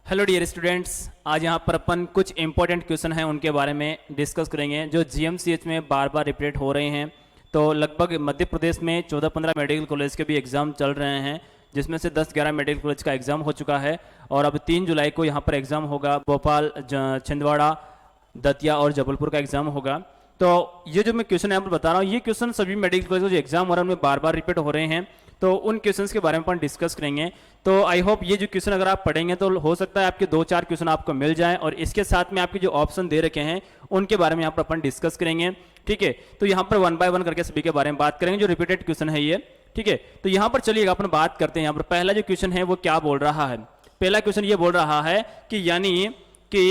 Hello dear students, आज यहाँ पर अपन कुछ इंपॉर्टेंट क्वेश्चन हैं उनके बारे में डिस्कस करेंगे जो जीएमसीएच में बार बार रिपीट हो रहे हैं। तो लगभग मध्य प्रदेश में 14-15 मेडिकल कॉलेज के भी एग्ज़ाम चल रहे हैं, जिसमें से 10-11 मेडिकल कॉलेज का एग्ज़ाम हो चुका है और अब 3 जुलाई को यहाँ पर एग्ज़ाम होगा। भोपाल, छिंदवाड़ा, दतिया और जबलपुर का एग्ज़ाम होगा। तो ये जो मैं क्वेश्चन यहाँ पर बता रहा हूँ, ये क्वेश्चन सभी मेडिकल कॉलेज जो एग्जाम हो रहा है उनमें बार बार रिपीट हो रहे हैं। तो उन क्वेश्चंस के बारे में अपन डिस्कस करेंगे। तो आई होप ये जो क्वेश्चन अगर आप पढ़ेंगे तो हो सकता है आपके 2-4 क्वेश्चन आपको मिल जाएं और इसके साथ में आपके जो ऑप्शन दे रखे हैं उनके बारे में यहाँ पर अपन डिस्कस करेंगे। ठीक है, तो यहाँ पर 1 बाय 1 करके सभी के बारे में बात करेंगे जो रिपीटेड क्वेश्चन है ये। ठीक है, तो यहाँ पर चलिएगा अपन बात करते हैं। यहाँ पर पहला जो क्वेश्चन है वो क्या बोल रहा है। पहला क्वेश्चन ये बोल रहा है कि यानी कि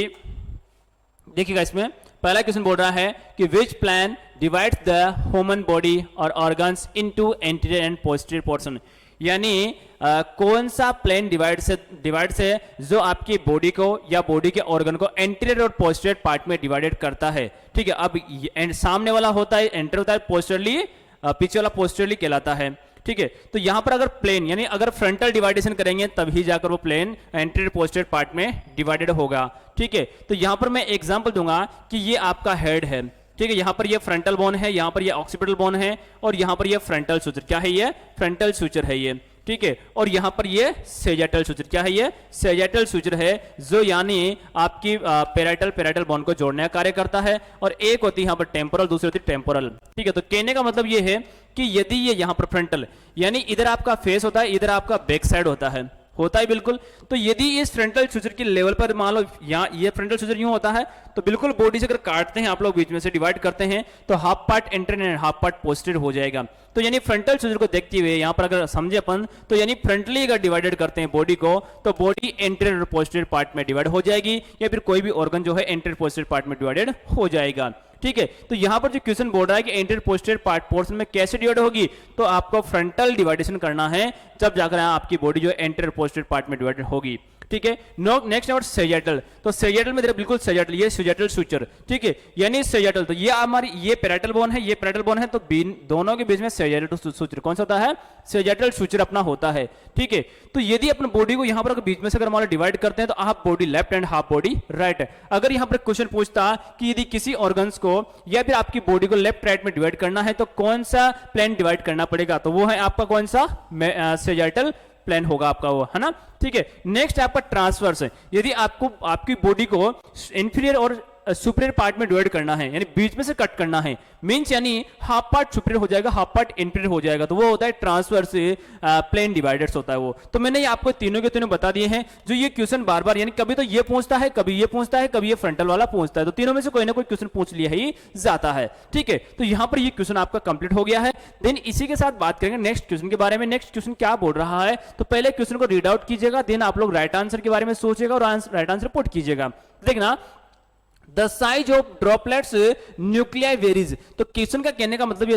देखिएगा, इसमें पहला क्वेश्चन बोल रहा है कि which plane divides the human body और organs into anterior and posterior portion. यानी कौन सा प्लेन डिवाइड से जो आपकी बॉडी को या बॉडी के ऑर्गन को एंटीरियर और पोस्टीरियर पार्ट में डिवाइडेड करता है। ठीक है, अब सामने वाला होता है एंटीरियर होता है, पोस्टीरियरली पीछे वाला पोस्टीरियरली कहलाता है। ठीक है, तो यहां पर अगर प्लेन यानी अगर फ्रंटल डिवाइडेशन करेंगे तभी जाकर वो प्लेन एंटीरियर पोस्टीरियर पार्ट में डिवाइडेड होगा। ठीक है, तो यहां पर मैं एग्जांपल दूंगा कि ये आपका हेड है। ठीक है, यहां पर ये फ्रंटल बोन है, यहां पर ये ऑक्सीपिटल बोन है और यहां पर ये फ्रंटल सूचर क्या है, ये फ्रंटल सूचर है ये। ठीक है, और यहां पर ये सेजेटल सूचर क्या है, ये सेजेटल सूचर है जो यानी आपकी पेराइटल बोन को जोड़ने का कार्य करता है। और एक होती है यहां पर टेम्पोरल, दूसरी होती है टेम्पोरल। ठीक है, तो कहने का मतलब ये है कि यदि ये यहां पर फ्रंटल यानी इधर आपका फेस होता है, इधर आपका बैक साइड होता है बिल्कुल। तो यदि इस फ्रंटल सूचर के लेवल पर मान लो यहाँ ये फ्रंटल सूचर यूं होता है तो बिल्कुल बॉडी से अगर काटते हैं आप लोग, बीच में से डिवाइड करते हैं तो half part anterior and half part posterior हो जाएगा। तो यानी फ्रंटल सूचर को देखते हुए यहाँ पर अगर समझे अपन तो यानी फ्रंटली अगर डिवाइडेड करते हैं बॉडी को तो बॉडी एंटीरियर और पोस्टीरियर पार्ट में डिवाइड हो जाएगी या फिर कोई भी ऑर्गन जो है एंटीरियर पोस्टीरियर पार्ट में डिवाइडेड हो जाएगा। ठीक है, तो यहां पर जो क्वेश्चन बोल रहा है कि एंटीरियर पोस्टीरियर पार्ट पोर्शन में कैसे डिवाइड होगी, तो आपको फ्रंटल डिवाइडेशन करना है जब जाकर आपकी बॉडी जो एंटीरियर पोस्टीरियर पार्ट में डिवाइडेड होगी। ठीक है, नेक्स्ट नंबर सेजेटल। तो सेजेटल में बिल्कुल सेजेटल, ये सेजेटल सूचर। ठीक है, यानी सेजेटल तो ये हमारी ये पेराइटल बोन है, ये पेराइटल बोन है, तो दोनों के बीच में सेजेटल सूचर कौन सा होता है, सेजेटल सूचर अपना होता है। ठीक है, तो यदि अपने बॉडी को यहां पर बीच में से अगर मान लो डिवाइड करते हैं तो half body left and half body right. अगर यहां पर क्वेश्चन पूछता कि यदि किसी ऑर्गन्स को या फिर आपकी बॉडी को लेफ्ट राइट में डिवाइड करना है तो कौन सा प्लेन डिवाइड करना पड़ेगा, तो वो है आपका कौन सा, सेजेटल प्लेन होगा आपका वो, है ना। ठीक है, नेक्स्ट आपका ट्रांसवर्स है। यदि आपको आपकी बॉडी को इंफीरियर और सुपीरियर पार्ट में डिवाइड करना है यानी बीच में से कट करना है, मींस यानी हाफ पार्ट सुपीरियर हो जाएगा, हाफ पार्ट इंफीरियर हो जाएगा, तो वो होता है ट्रांसवर्स प्लेन डिवाइडर्स होता है वो। तो मैंने ये आपको तीनों के तीनों बता दिए हैं। जो ये क्वेश्चन बार बार यानी कभी तो ये पूछता है, कभी ये पूछता है, कभी ये फ्रंटल वाला पूछता है, तो तीनों में से कोई ना कोई क्वेश्चन पूछ लिया ही जाता है। ठीक है, तो यहां पर ये क्वेश्चन आपका कंप्लीट हो गया है। देन इसी के साथ बात करेंगे नेक्स्ट क्वेश्चन के बारे में। नेक्स्ट क्वेश्चन क्या बोल रहा है, तो पहले क्वेश्चन को रीड आउट कीजिएगा, देन आप लोग राइट आंसर के बारे में सोचिएगा और राइट आंसर पुट कीजिएगा। देखना, the size of droplets nuclei varies. तो क्वेश्चन का कहने का मतलब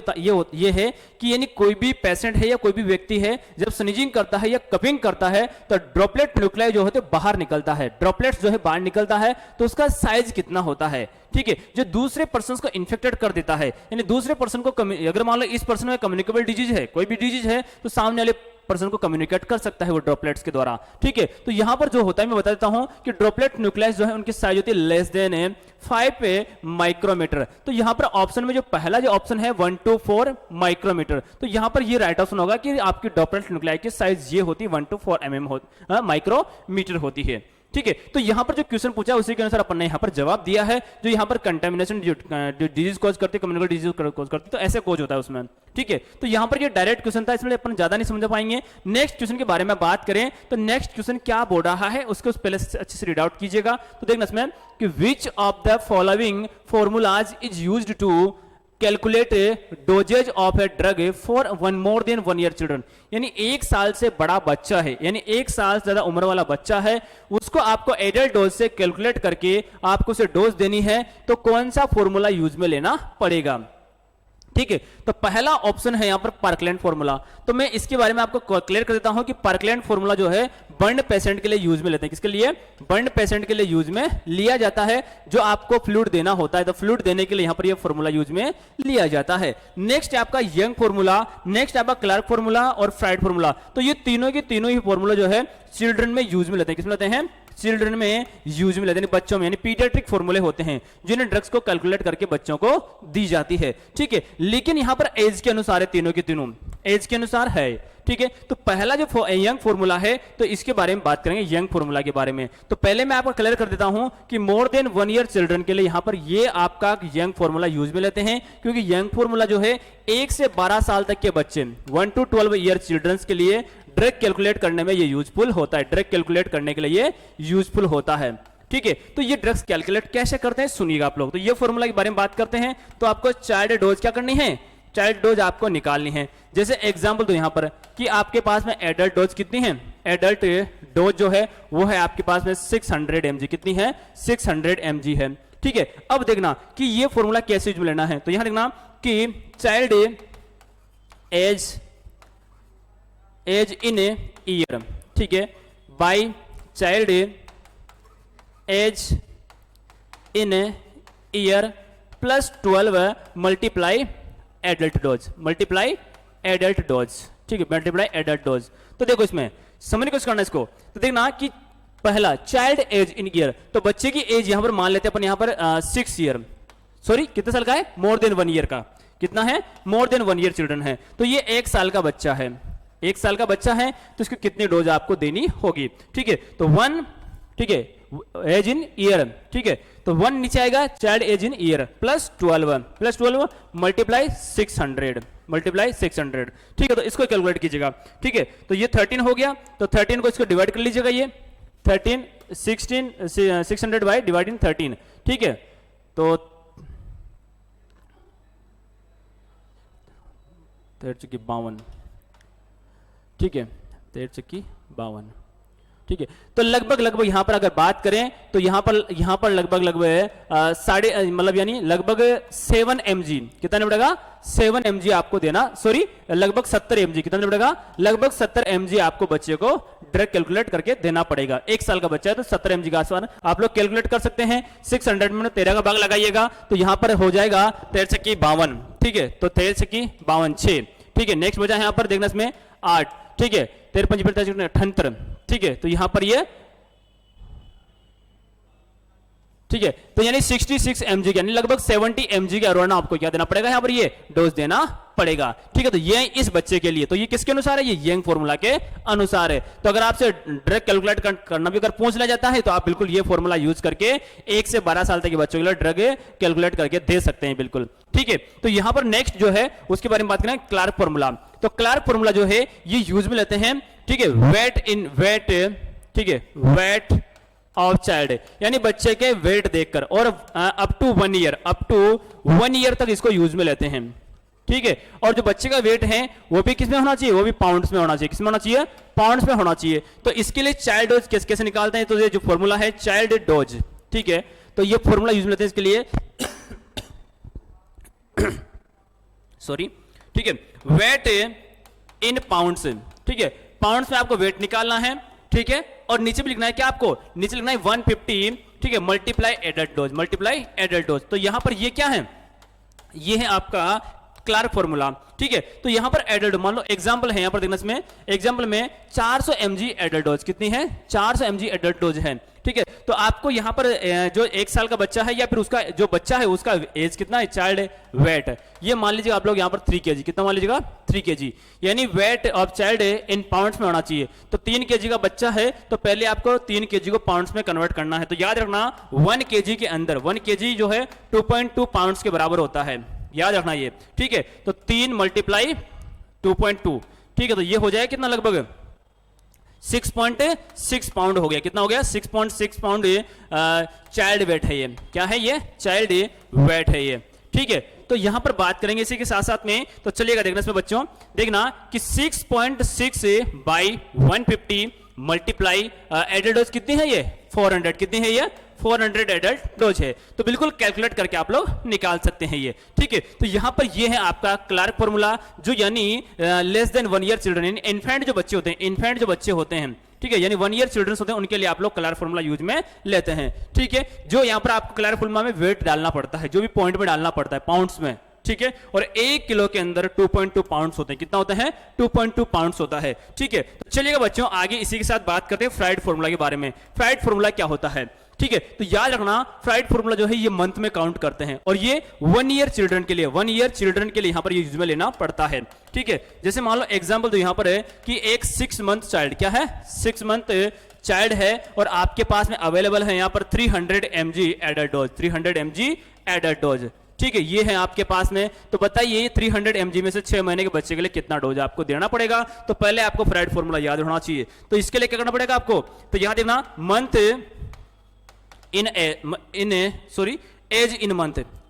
ये है कि यानी कोई भी पेशेंट है या कोई भी व्यक्ति है जब स्नीजिंग करता है या कपिंग करता है तो ड्रॉपलेट न्यूक्लियाई जो होते बाहर निकलता है, ड्रॉपलेट्स जो है बाहर निकलता है, तो उसका साइज कितना होता है। ठीक है, जो दूसरे पर्सन को इन्फेक्टेड कर देता है यानी दूसरे पर्सन को अगर मान लो इस पर्सन में कम्युनिकेबल डिजीज है, कोई भी डिजीज है, तो सामने वाले पर्सन को कम्युनिकेट कर सकता है वो ड्रॉपलेट्स के द्वारा। ठीक है, तो यहां पर जो होता है मैं बता देता हूं कि ड्रॉपलेट न्यूक्लियस जो है उनकी साइज होती है लेस देन 5 माइक्रोमीटर। तो यहां पर ऑप्शन में जो पहला जो ऑप्शन है 1 to 4 माइक्रोमीटर, तो यहां पर ये राइट ऑप्शन होगा कि आपकी ड्रॉपलेट न्यूक्लियाई की साइज ये होती है 1 to 4 माइक्रोमीटर होती है। ठीक है, तो यहां पर जो क्वेश्चन पूछा है उसी के अनुसार अपन ने यहां पर जवाब दिया है। जो यहां पर कंटामिनेशन जो डिजीज कॉज करती है, कम्युनिकेबल डिजीज कॉज करती है, तो ऐसे कॉज होता है उसमें। ठीक है, तो यहां पर ये डायरेक्ट क्वेश्चन था, इसलिए अपन ज्यादा नहीं समझ पाएंगे। नेक्स्ट क्वेश्चन के बारे में बात करें तो नेक्स्ट क्वेश्चन क्या बोल रहा है उसको पहले अच्छे से रीड आउट कीजिएगा। तो देखना इसमें कि which of the following formulas is used to calculate doses of a drug for more than 1 year children. यानी 1 साल से बड़ा बच्चा है यानी 1 साल से ज्यादा उम्र वाला बच्चा है, उसको आपको एडल्ट डोज से कैलकुलेट करके आपको उसे डोज देनी है, तो कौन सा फॉर्मूला यूज में लेना पड़ेगा। ठीक है, तो पहला ऑप्शन है यहां पर पार्कलैंड फॉर्मूला। तो मैं इसके बारे में आपको क्लियर कर देता हूं कि पार्कलैंड फॉर्मूला जो है बर्न पेशेंट के लिए यूज में लेते हैं। किसके लिए, बर्न पेशेंट के लिए यूज में लिया जाता है, जो आपको फ्लूइड देना होता है, तो फ्लूइड देने के लिए यहां पर यह फॉर्मूला यूज में लिया जाता है। नेक्स्ट है आपका यंग फॉर्मूला, नेक्स्ट आपका क्लार्क फॉर्मूला और फ्राइड फॉर्मूला। तो ये तीनों के तीनों ही फॉर्मूला जो है चिल्ड्रन में यूज में लेते हैं। किसमें लेते हैं, चिल्ड्रन में यूज में लेते हैं, बच्चों में, यानी पीडियाट्रिक फॉर्मूले होते हैं जिन्हें ड्रग्स को कैलकुलेट करके बच्चों को दी जाती है, ठीक है। लेकिन यहां पर एज के अनुसार है, तीनों के तीनों एज के अनुसार है, ठीक है। तो पहला जो यंग फॉर्मूला है, तो इसके बारे में बात करेंगे, यंग फॉर्मूला के बारे में। तो पहले मैं आपको क्लियर कर देता हूं कि मोर देन 1 ईयर चिल्ड्रन के लिए यहां पर ये आपका यंग फॉर्मूला यूज में लेते हैं, क्योंकि यंग फॉर्मूला जो है 1 से 12 साल तक के बच्चे 1 to 12 ईयर चिल्ड्रंस के लिए ड्रग कैलकुलेट करने में ये यूजफुल होता है, ड्रग कैलकुलेट करने के लिए ये यूजफुल होता है, ठीक है। तो ये ड्रग्स कैलकुलेट कैसे करते हैं सुनिएगा आप लोग। तो ये फॉर्मूला के बारे में बात करते हैं। तो आपको चाइल्ड डोज क्या करनी है, चाइल्ड डोज आपको निकालनी है। जैसे एग्जांपल दो यहां पर कि आपके पास में एडल्ट डोज कितनी है, एडल्ट डोज जो है वो है आपके पास में 600 mg, कितनी है 600 mg है, ठीक है। अब देखना कि ये फॉर्मूला कैसे यूज में लेना है। तो यहां देखना कि child age in a year, ठीक है, by child age in a year plus 12 multiply adult dose, multiply adult dose, ठीक है, मल्टीप्लाई एडल्ट डोज। तो देखो इसमें समझने की कोशिश करना इसको। तो देखना कि पहला चाइल्ड एज इन ईयर, तो बच्चे की एज यहां पर मान लेते हैं अपन यहां पर 6 ईयर, सॉरी कितने साल का है, मोर देन 1 ईयर का, कितना है, मोर देन 1 ईयर चिल्ड्रन है। तो ये 1 साल का बच्चा है, 1 साल का बच्चा है, तो इसको कितनी डोज आपको देनी होगी, ठीक है। तो 1, ठीक है, एज इन ईयर, ठीक है, तो 1 नीचे आएगा, child age in year plus 12 multiply 600, multiply 600, ठीक है। तो इसको कैलकुलेट कीजिएगा, ठीक है। तो ये 13 हो गया, तो 13 को इसको डिवाइड कर लीजिएगा, ये 13 16 600 बाई डिवाइडिंग 13, ठीक है। तो 52, ठीक है, 52, ठीक है। तो लगभग यहां पर अगर बात करें तो यहां पर लगभग साढ़े मतलब यानी लगभग 7 mg, कितना पड़ेगा 7 mg आपको देना, सॉरी लगभग 70 mg, कितना पड़ेगा लगभग 70 mg आपको बच्चे को ड्रग कैलकुलेट करके देना पड़ेगा। 1 साल का बच्चा है तो 70 mg का आसपास आप लोग कैलकुलेट कर सकते हैं। 600 में 13 का भाग लगाइएगा तो यहां पर हो जाएगा 13 52, ठीक है। तो 13 52 6, ठीक है। नेक्स्ट बचा यहां पर देखना इसमें 8, ठीक है, 13 5 58, ठीक है। तो यहां पर ये, ठीक है, तो यानी 66 mg यानी लगभग 70 mg के अराउंड आपको क्या देना पड़ेगा, यहां पर ये डोज देना पड़ेगा, ठीक है। तो ये इस बच्चे के लिए, तो ये किसके अनुसार है, ये यंग फॉर्मूला के अनुसार है। तो अगर आपसे ड्रग कैलकुलेट करना भी अगर पूछ लिया जाता है तो आप बिल्कुल ये फॉर्मूला यूज करके 1 से 12 साल तक के बच्चों के लिए ड्रग कैलकुलेट करके दे सकते हैं, बिल्कुल, ठीक है। तो यहां पर नेक्स्ट जो है उसके बारे में बात करें, क्लार्क फॉर्मूला। तो क्लार्क फॉर्मूला जो है ये यूज में लेते हैं, ठीक है, वेट, ठीक है, वेट ऑफ चाइल्ड, यानी बच्चे के वेट देखकर, और अप टू 1 ईयर तक इसको यूज में लेते हैं, ठीक है। और जो बच्चे का वेट है वो भी किसमें होना चाहिए, वो भी पाउंड्स में होना चाहिए, किसमें होना चाहिए, पाउंड्स में होना चाहिए। तो इसके लिए चाइल्ड डोज कैसे निकालते हैं, तो ये जो फॉर्मूला है चाइल्ड डोज, ठीक है। तो ये फॉर्मूला यूज में लेते हैं इसके लिए सॉरी, ठीक है, वेट इन पाउंड्स, ठीक है, पाउंड्स में आपको वेट निकालना है, ठीक है। और नीचे भी लिखना है क्या, आपको नीचे लिखना है 150, ठीक है, multiply adult dose, multiply adult dose. तो यहां पर ये क्या है, ये है आपका क्लार्क फॉर्मूला, ठीक है। तो यहां पर एडल्ट, मान लो एग्जांपल है यहां पर देखना, इसमें एग्जांपल में 400 mg एडल्ट डोज, कितनी है 400 mg एडल्ट डोज है, ठीक है। तो आपको यहां पर जो 1 साल का बच्चा है या फिर उसका जो बच्चा है उसका एज कितना है, चाइल्ड वेट, ये मान लीजिएगा आप लोग यहां पर 3 kg, कितना मान लीजिएगा 3 kg, यानी weight of child in pounds में होना चाहिए। तो 3 kg का बच्चा है तो पहले आपको 3 kg को पाउंड्स में कन्वर्ट करना है। तो याद रखना 1 kg के अंदर 1 kg जो है 2.2 पाउंड्स के बराबर होता है, याद रखना ये, ठीक है। तो 3 मल्टीप्लाई 2.2, ठीक है। तो ये हो जाएगा कितना, लगभग 6.6 पाउंड हो गया, कितना हो गया 6.6 पाउंड चाइल्ड वेट है, ये क्या है, ये चाइल्ड वेट है ये, ठीक है। तो यहां पर बात करेंगे इसी के साथ साथ में, तो चलिएगा देखना इसमें बच्चों, देखना कि 6.6 बाई 150 मल्टीप्लाई एडल्ट डोज कितनी है, ये 400, कितनी है ये 400 एडल्ट डोज है। तो बिल्कुल कैलकुलेट करके आप लोग निकाल सकते हैं ये, ठीक है। तो यहां पर ये है आपका क्लार्क फॉर्मूला, जो यानी less than 1 year children, infant जो बच्चे होते हैं, इन्फेंट जो बच्चे होते हैं, ठीक है, यानी 1 ईयर चिल्ड्रन होते हैं, उनके लिए आप लोग क्लार्क फॉर्मूला यूज में लेते हैं, ठीक है। जो यहां पर आपको क्लार्क फॉर्मूला में वेट डालना पड़ता है, जो भी पॉइंट में डालना पड़ता है पाउंड्स में, ठीक है, और 1 किलो के अंदर 2.2 पाउंड्स होते हैं। कितना होता है? 2.2 पाउंड्स होता है। ठीक है, तो चलिएगा बच्चों आगे इसी के साथ बात करते हैं फ्राइड फॉर्मूला के बारे में। फ्राइड फॉर्मूला क्या होता है? ठीक है, तो याद रखना फ्राइड फॉर्मूला जो है ये मंथ में काउंट करते हैं, और ये 1 ईयर चिल्ड्रन के लिए, 1 ईयर चिल्ड्रन के लिए यहां पर ये यूज में लेना पड़ता है। ठीक है, जैसे मान लो एग्जांपल तो यहां पर है कि एक 6 मंथ चाइल्ड, क्या है? 6 मंथ चाइल्ड है, और आपके पास में अवेलेबल है यहां पर 300 mg adult dose, 300 mg adult dose. ठीक है, ये है आपके पास में। तो बताइए 300 mg में से 6 महीने के बच्चे के लिए कितना डोज आपको देना पड़ेगा? तो पहले आपको फ्राइड फॉर्मूला याद होना चाहिए। तो इसके लिए क्या करना पड़ेगा आपको? तो यहां देखना month age in month,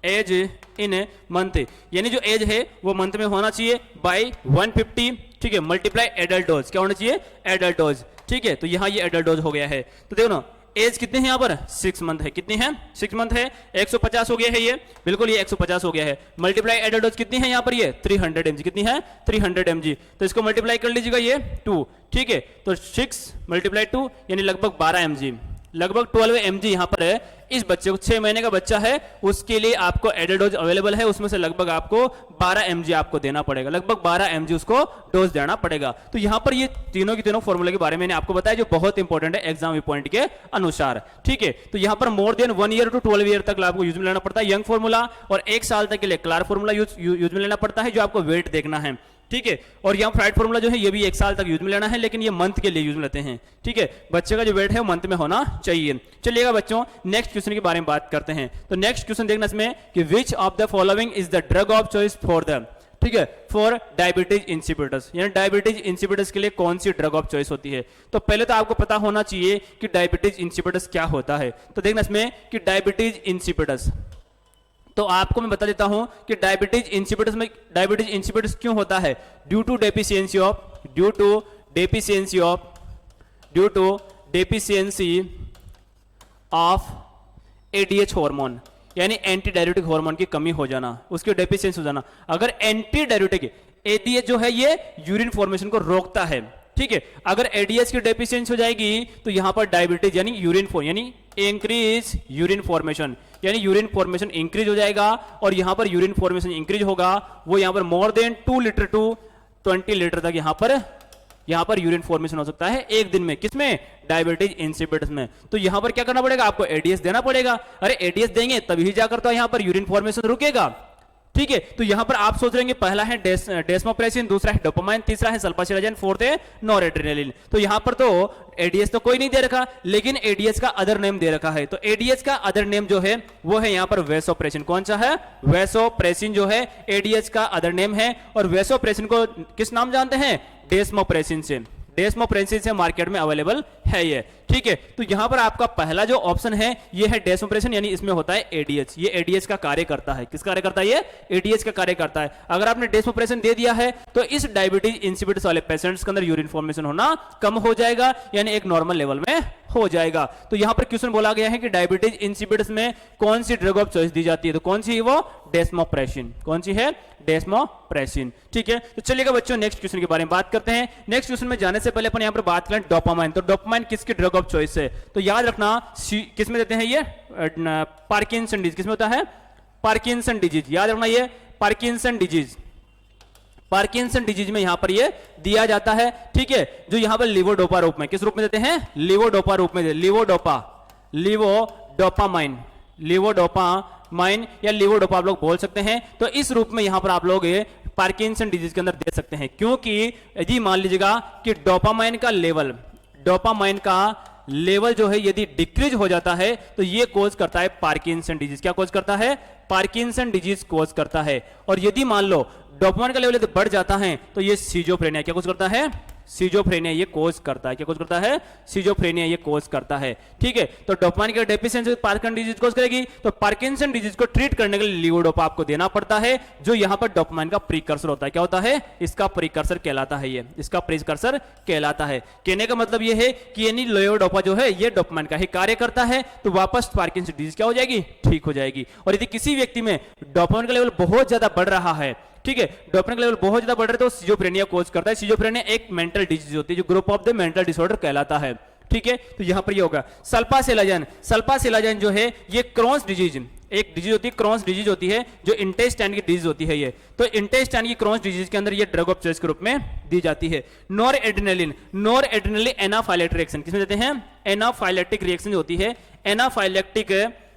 age in month, यानी जो एज है वो मंथ में होना चाहिए बाय 150। ठीक है, मल्टीप्लाई एडल्ट डोज, क्या होना चाहिए? Adult dose. ठीक है, तो यहां ये एडल्ट डोज हो गया है। तो देखो ना एज कितने हैं यहां पर? 6 मंथ है। कितनी है? 6 मंथ है। 150 हो गया है ये, बिल्कुल ये 150 हो गया है। मल्टीप्लाई एडल्ट डोज कितनी है यहां पर? ये 300 mg। कितनी है? 300 mg। तो इसको मल्टीप्लाई कर लीजिएगा ये 2। ठीक है, तो 6 मल्टीप्लाई 2 यानी लगभग 12 mg, लगभग 12 mg यहां पर है। इस बच्चे को 6 महीने का बच्चा है उसके लिए आपको एडल्ट डोज अवेलेबल है, उसमें से लगभग आपको 12 mg आपको देना पड़ेगा, लगभग 12 mg उसको डोज देना पड़ेगा। तो यहां पर ये तीनों की तीनों फॉर्मूले के बारे में मैंने आपको बताया जो बहुत इंपॉर्टेंट है एग्जाम पॉइंट के अनुसार। ठीक है, तो यहां पर more than 1 year to 12 year तक आपको यूज में लेना पड़ता है यंग फॉर्मूला, और 1 साल तक के लिए क्लार फॉर्मूला यूज में लेना पड़ता है जो आपको वेट देखना है। ठीक है, और यहाँ फ्राइड फॉर्मूला जो है ये भी 1 साल तक यूज में लेना है, लेकिन ये मंथ के लिए यूज में लेते हैं। ठीक है, बच्चे का जो वेट है वो मंथ में होना चाहिए। चलिएगा बच्चों नेक्स्ट क्वेश्चन के बारे में बात करते हैं। तो नेक्स्ट क्वेश्चन देखना इसमें कि which of the following is the drug of choice for the, ठीक है, फॉर डायबिटीज इंसिपिडस, यानी डायबिटीज इंसिपिडस के लिए कौन सी ड्रग ऑफ चॉइस होती है? तो पहले तो आपको पता होना चाहिए कि डायबिटीज इंसिपिडस क्या होता है। तो देखना इसमें कि डायबिटीज इंसिपिडस, तो आपको मैं बता देता हूं कि डायबिटीज इंसिपिडस में, डायबिटीज इंसिपिडस क्यों होता है? Due to deficiency of ADH hormone, यानी एंटी डायरेटिक हार्मोन की कमी हो जाना, उसकी डेफिशिएंसी हो जाना। अगर एंटी डायरेटिक एडीएच जो है ये यूरिन फॉर्मेशन को रोकता है। ठीक है, अगर एडीएच की डेफिशिएंसी हो जाएगी तो यहां पर डायबिटीज यानी यानी इंक्रीज यूरिन फॉर्मेशन, यानी यूरिन फॉर्मेशन इंक्रीज हो जाएगा, और यहां पर यूरिन फॉर्मेशन इंक्रीज होगा वो यहां पर more than 2 litre to 20 litre तक यहां पर यूरिन फॉर्मेशन हो सकता है एक दिन में। किसमें? डायबिटीज इंसिपिडस में। तो यहां पर क्या करना पड़ेगा? आपको एडीएस देना पड़ेगा। अरे एडीएस देंगे तभी जाकर तो यहां पर यूरिन फॉर्मेशन रुकेगा। ठीक है, तो यहां पर आप सोच रहे हैं पहला है डेस्मोप्रेसिन, दूसरा है डोपामाइन, तीसरा है सल्फासिलाजाइन, फोर्थ है नॉरएड्रेनालिन। तो यहां पर तो एडीएस तो कोई नहीं दे रखा, लेकिन एडीएस का अदर नेम दे रखा है। तो एडीएस का अदर नेम जो है वो है यहां पर वैसोप्रेसिन। कौन सा है? वैसोप्रेसिन जो है एडीएस का अदर नेम है, और वैसोप्रेसिन को किस नाम जानते हैं? डेस्मोप्रेसिन से। डेस्मोप्रेसिन से मार्केट में अवेलेबल है ये। ठीक है, तो यहां पर आपका पहला जो ऑप्शन है ये है डेस्मोप्रेसिन, यानी इसमें होता है एडीएच। ये एडीएच का कार्य करता है। किस कार्य करता है? ये एडीएच का कार्य करता है। अगर आपने डेस्मोप्रेसिन दे दिया है तो इस डायबिटीज इंसिपिडस वाले पेशेंट्स के अंदर यूरिन फॉर्मेशन होना कम हो जाएगा, यानी एक नॉर्मल लेवल में हो जाएगा। तो यहां पर क्वेश्चन बोला गया है कि डायबिटीज इंसिपिडस में कौन सी ड्रग ऑफ चॉइस दी जाती है? तो कौन सी है वो? डेस्मोप्रेसिन। कौन सी है? डेस्मोप्रेसिन। ठीक है, तो चलिएगा बच्चों नेक्स्ट क्वेश्चन के बारे में बात करते हैं। नेक्स्ट क्वेश्चन में जाने से पहले अपन यहां पर बात करें डोपामाइन। तो डोपामाइन किसकी ड्रग ऑफ चॉइस है? तो याद रखना किस में देते हैं ये? Parkinson disease. किसमें होता है? Parkinson disease. याद रखना ये पार्किंसन डिजीज, पार्किंसन डिजीज में यहां पर ये दिया जाता है। ठीक है, जो यहां पर लिवोडोपा रूप में, किस रूप में देते हैं? लिवोडोपा रूप में, लिवोडोपामाइन या लिवोडोपा आप लोग बोल सकते हैं। तो इस रूप में यहां पर आप लोग पार्किंसन डिजीज के अंदर दे सकते हैं, क्योंकि यदि मान लीजिएगा कि डोपामाइन का लेवल जो है यदि डिक्रीज हो जाता है तो ये कोज करता है पार्किंसन डिजीज। क्या कोज करता है? पार्किंसन डिजीज कोज करता है। और यदि मान लो डोपामाइन का लेवल यदि बढ़ जाता है तो ये सीजोफ्रेनिया क्या कोज करता है? सीजोफ्रेनिया ये कोज करता है। क्या कोज करता है? सीजोफ्रेनिया ये कोज करता है। ठीक है, तो डोपामाइन की डेफिशिएंसी पार्किंसन डिजीज कोज करेगी, तो पार्किंसन डिजीज को ट्रीट करने के लिए लिवोडोपा आपको देना पड़ता है, जो यहां पर डोपामाइन का प्रीकर्सर होता है। क्या होता है? इसका प्रीकर्सर कहलाता है, ये इसका प्रीकर्सर कहलाता है। कहने का मतलब ये है कि यानी लिवोडोपा जो है ये डोपामाइन का ही कार्य करता है, तो वापस पार्किंसन डिजीज क्या हो जाएगी? ठीक हो जाएगी। और यदि किसी व्यक्ति में डोपामाइन का लेवल बहुत ज्यादा बढ़ रहा है, ठीक है, डोपामाइन का लेवल बहुत ज्यादा बढ़ रहा है, तो सिजोफ्रेनिया कोज करता है। सिजोफ्रेनिया एक मेंटल डिजीज होती है जो group of the mental disorder कहलाता है। ठीक है, तो यहां पर ये होगा। सल्फासिलाजाइन जो है ये क्रॉन्स एक डिजीज होती है क्रॉन्स डिजीज होती है, जो इंटेस्टाइन की डिजीज होती है ये। तो इंटेस्टाइन की क्रॉन्स डिजीज के अंदर ये ड्रग ऑफ चॉइस के रूप में दी जाती है। नॉर एड्रेनलिन एनाफाइलेक्टिक रिएक्शन किसमें देते हैं? एनाफाइलेक्टिक रिएक्शन होती है, एनाफाइलेक्टिक,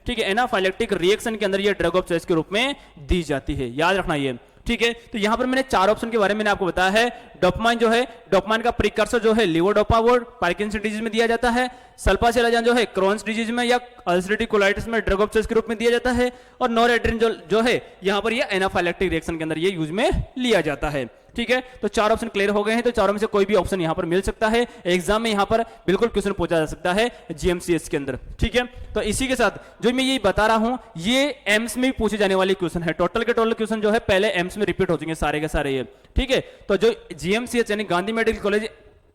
ठीक है, एनाफाइलेक्टिक रिएक्शन के अंदर ये ड्रग ऑफ चॉइस के रूप में दी जाती है, याद रखना ये, ठीक है। तो यहां पर मैंने 4 ऑप्शन के बारे में आपको बताया है। डोपामाइन जो है, डोपामाइन का प्रिकर्सर जो है लीवोडोपा वो पार्किंसन डिजीज में दिया जाता है। सल्फासेलाजान जो है क्रॉन्स डिजीज में या अल्सरेटिव कोलाइटिस में ड्रग ऑफ चॉइस के रूप में दिया जाता है। और नॉरएड्रेनालिन जो है यहां पर ये एनाफाइलेक्टिक रिएक्शन के अंदर ये यूज में लिया जाता है, ठीक है। तो 4 ऑप्शन क्लियर हो गए हैं। तो चारों में से कोई भी ऑप्शन यहां पर मिल सकता है, एग्जाम में यहां पर बिल्कुल क्वेश्चन पूछा जा सकता है जीएमसीएच के अंदर, ठीक है। तो इसी के साथ जो मैं ये बता रहा हूं ये एम्स में भी पूछे जाने वाले क्वेश्चन है। टोटल के टोटल क्वेश्चन जो है पहले एम्स में रिपीट हो जाएंगे सारे के सारे ये, ठीक है। तो जो जीएमसीएच यानी गांधी मेडिकल कॉलेज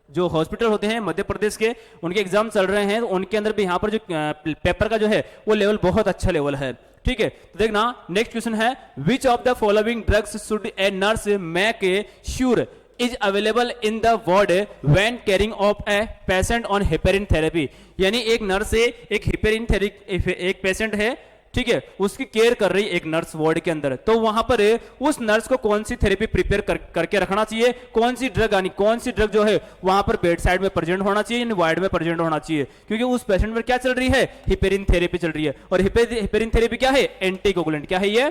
जो हॉस्पिटल होते हैं मध्य प्रदेश के, उनके एग्जाम चल रहे हैं, उनके अंदर भी यहाँ पर जो पेपर का जो है वो लेवल बहुत अच्छा लेवल है, ठीक है। तो देखना नेक्स्ट क्वेश्चन है, विच of the following drugs should a nurse make sure is available in the ward when caring of a patient on heparin therapy. यानी एक नर्स है, एक हेपेरिन थेरेपी, एक पेशेंट है, ठीक है, उसकी केयर कर रही एक नर्स वार्ड के अंदर, तो वहां पर उस नर्स को कौन सी थेरेपी प्रिपेयर करके रखना चाहिए, कौन सी ड्रग यानी कौन सी ड्रग जो है वहां पर बेड साइड में प्रेजेंट होना चाहिए, वार्ड में प्रेजेंट होना चाहिए, क्योंकि उस पेशेंट पर क्या चल रही है, हिपेरिन थेरेपी चल रही है। और हिपेरिन थेरेपी क्या है, एंटीकोगुलेंट, क्या है ये,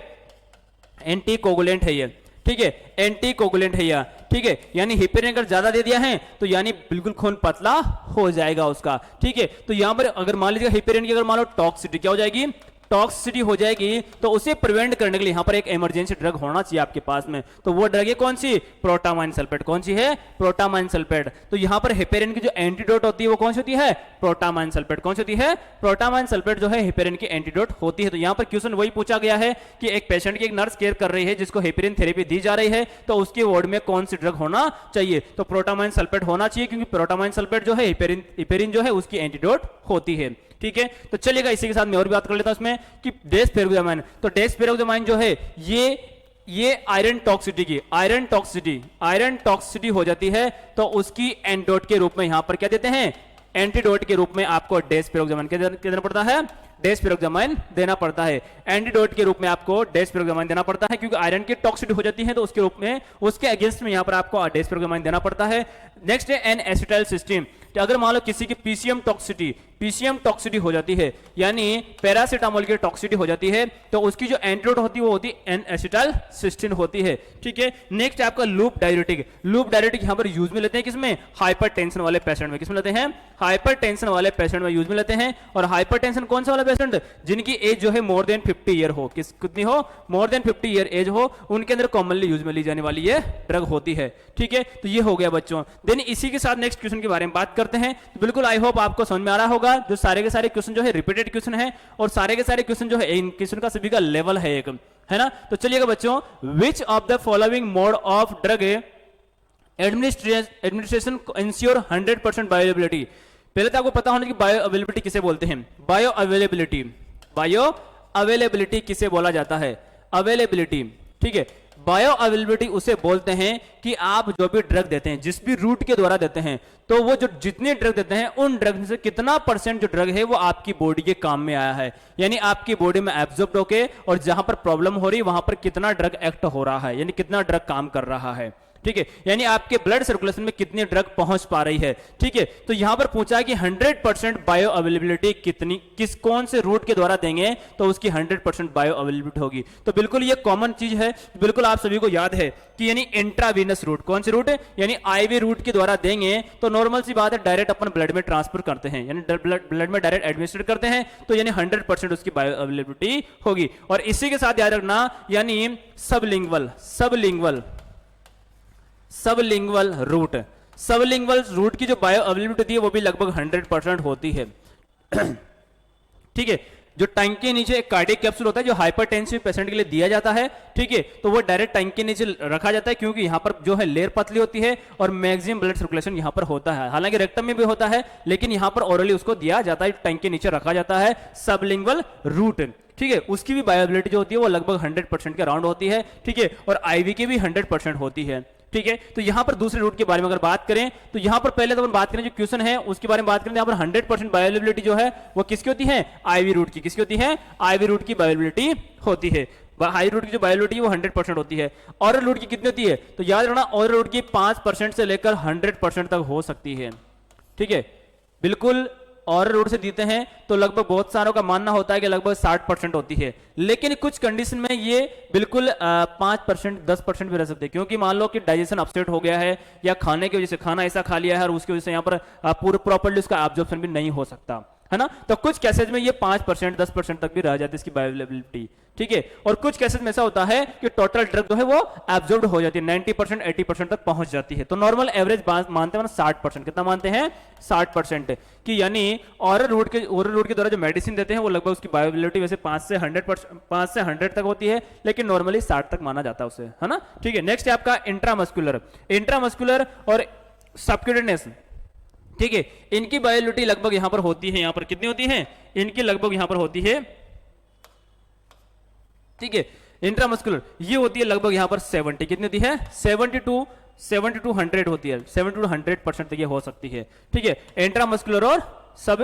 एंटीकोगुलेंट है ये, ठीक है, एंटीकोगुलेंट है यह, ठीक है। यानी हिपेरिन अगर ज्यादा दे दिया है तो यानी बिल्कुल खून पतला हो जाएगा उसका, ठीक है। तो यहां पर अगर मान लीजिए हिपेरिन की अगर मान लो टॉक्सिसिटी क्या हो जाएगी, टॉक्सिसिटी हो जाएगी, तो उसे प्रिवेंट करने के लिए यहां पर एक इमरजेंसी ड्रग होना चाहिए आपके पास में। तो वो ड्रग है कौन सी, प्रोटामाइन सल्फेट। कौन सी है, प्रोटामाइन सल्फेट। तो यहां पर हेपेरिन की जो एंटीडोट होती है वो कौन सी होती है, प्रोटामाइन सल्फेट। कौन सी होती है, प्रोटामाइन सल्फेट जो है हेपेरिन की एंटीडोट होती है। तो यहां पर क्वेश्चन वही पूछा गया है कि एक पेशेंट की एक नर्स केयर कर रही है जिसको हेपेरिन थेरेपी दी जा रही है, तो उसके वार्ड में कौन सी ड्रग होना चाहिए, तो प्रोटामाइन सल्फेट होना चाहिए, क्योंकि प्रोटामाइन सल्फेट जो है हिपेरिन जो है उसकी एंटीडोट होती है, ठीक है। तो चलिएगा इसी के साथ मैं और भी बात कर लेता हूं इसमें कि डेस्पेरोग्जामाइन। तो डेस्पेरोग्जामाइन जो है ये आयरन टॉक्सिसिटी हो जाती है, तो उसकी एंटीडोट के रूप में यहां पर क्या देते हैं, एंटीडोट के रूप में आपको डेस्पेरोग्जामाइन क्या देना पड़ता है, डेस्पेरोग्जामाइन देना पड़ता है। एंटीडोट के रूप में आपको डेस्पेरोग्जामाइन देना पड़ता है, क्योंकि आयरन की टॉक्सिसिटी हो जाती है, तो उसके रूप में उसके अगेंस्ट में यहां पर आपको डेस्पेरोग्जामाइन देना पड़ता है। नेक्स्ट है एन एसिटाइलसिस्टीन। तो अगर मान लो किसी की पीसीएम टॉक्सिसिटी हो जाती है, यानी पैरासीटामोल की टॉक्सिसिटी हो जाती है, तो उसकी जो एंटीडोट होती है वो होती है एन एसिटाइलसिस्टीन होती है, ठीक है। नेक्स्ट है आपका लूप डायरेटिक यहां पर यूज में लेते हैं किसमें, हाइपरटेंशन वाले पेशेंट में। किसमें लेते हैं, हाइपरटेंशन वाले पेशेंट में यूज में लेते हैं। और हाइपरटेंशन कौन सा वाला पेशेंट, जिनकी एज जो है मोर देन 50 ईयर हो, कितनी हो, मोर देन 50 ईयर एज हो, उनके अंदर कॉमनली यूज में ली जाने वाली ये ड्रग होती है, ठीक है। तो ये हो गया बच्चों। देन इसी के साथ नेक्स्ट क्वेश्चन के बारे में बात करते हैं। तो बिल्कुल आई होप आपको समझ में आ रहा होगा, जो सारे के सारे क्वेश्चन जो है रिपीटेड क्वेश्चन है, और सारे के सारे क्वेश्चन जो है इन क्वेश्चन का सभी का लेवल है एक, है ना। तो चलिएगा बच्चों, विच of the following mode of drug administration ensure 100% bioavailability. पहले तो आपको पता होना कि बायो अवेलेबिलिटी किसे बोलते हैं, बायो अवेलेबिलिटी किसे बोला जाता है, अवेलेबिलिटी, ठीक है। बायो अवेलेबिलिटी उसे बोलते हैं कि आप जो भी ड्रग देते हैं, जिस भी रूट के द्वारा देते हैं, तो वो जो जितने ड्रग देते हैं उन ड्रग से कितना परसेंट जो ड्रग है वो आपकी बॉडी के काम में आया है, यानी आपकी बॉडी में एब्जॉर्ब होके, और जहां पर प्रॉब्लम हो रही है वहां पर कितना ड्रग एक्ट हो रहा है, यानी कितना ड्रग काम कर रहा है, ठीक है। यानी आपके ब्लड सर्कुलेशन में कितनी ड्रग पहुंच पा रही है, ठीक है। तो यहां पर पूछा कि 100% बायो अवेलेबिलिटी कितनी, कौन से रूट के द्वारा देंगे तो उसकी 100% बायो अवेलेबिलिटी होगी। तो बिल्कुल ये कॉमन चीज है, बिल्कुल आप सभी को याद है कि यानी इंट्रावीनस रूट, कौन से रूट है, यानी आईवी रूट के द्वारा देंगे तो नॉर्मल सी बात है डायरेक्ट अपन ब्लड में ट्रांसफर करते हैं, यानी ब्लड में डायरेक्ट एडमिनिस्ट्रेट करते हैं, तो यानी 100% उसकी बायो अवेलेबिलिटी होगी। और इसी के साथ याद रखना, यानी सबलिंगुअल रूट की जो बायो अवेलेबिलिटी होती है वो भी लगभग 100% होती है, ठीक है। जो टैंक के नीचे एक कार्डियक कैप्सूल होता है जो हाइपरटेंसिव पेशेंट के लिए दिया जाता है, ठीक है, तो वो डायरेक्ट टैंक के नीचे रखा जाता है, क्योंकि यहां पर जो है लेयर पतली होती है और मैक्सिमम ब्लड सर्कुलेशन यहां पर होता है। हालांकि रेक्टम में भी होता है, लेकिन यहां पर ओरली उसको दिया जाता है, टैंक के नीचे रखा जाता है सबलिंगुअल रूट, ठीक है। उसकी भी बायोअवेलेबिलिटी जो होती है वो लगभग 100% के अराउंड होती है, ठीक है। और आईवी की भी 100% होती है, ठीक है। तो यहां पर दूसरे रूट के बारे में अगर बात करें तो यहां पर पहले तो अपन बात करें जो क्वेश्चन है उसके बारे में बात करें, यहां पर 100% बायोअवेलेबिलिटी जो है वो किसकी होती है, आईवी रूट की। किसकी होती है, आईवी रूट की बायोअवेलेबिलिटी होती है। हाई रूट की जो बायोअवेलेबिलिटी है वो 100% होती है। ऑरल रूट की कितनी होती है, तो याद रखना ऑरल रूट की 5% से लेकर 100% तक हो सकती है, ठीक है। बिल्कुल और रूट से देते हैं तो लगभग बहुत सारों का मानना होता है कि लगभग 60% होती है, लेकिन कुछ कंडीशन में ये बिल्कुल 5% 10% भी रह सकते हैं, क्योंकि मान लो कि डाइजेशन अपसेट हो गया है या खाने की वजह से खाना ऐसा खा लिया है और उसकी वजह से यहाँ पर पूरा प्रॉपर्ली उसका एब्जॉर्प्शन भी नहीं हो सकता है ना। तो कुछ केसेज में ये 5% 10% तक भी रह जाती है इसकी बायोअवेलेबिलिटी, ठीक है। और कुछ केसेज में ऐसा होता है कि टोटल ड्रग जो है वो एब्जॉर्ब्ड हो जाती है, 90% 80% तक पहुंच जाती है। तो नॉर्मल एवरेज मानते हैं 60%, कितना मानते हैं 60%, कि यानी ओरल रूट के द्वारा जो मेडिसिन देते हैं वो लगभग उसकी बायोअवेलेबिलिटी वैसे 5 से 100 तक होती है, लेकिन नॉर्मली 60 तक माना जाता है उसे, है ना, ठीक है। नेक्स्ट है आपका इंट्रामस्कुलर और सबक्यूटेनियस, ठीक है। इनकी बायोअवेलेबिलिटी लगभग यहां पर होती है, यहां पर कितनी होती है, इनकी लगभग यहां पर होती है, ठीक है। इंट्रामस्कुलर ये होती है लगभग यहां पर 70, कितनी होती है 70 टू 100 होती है, 70 to 100% तक ये हो सकती है, ठीक है। इंट्रामस्कुलर और सब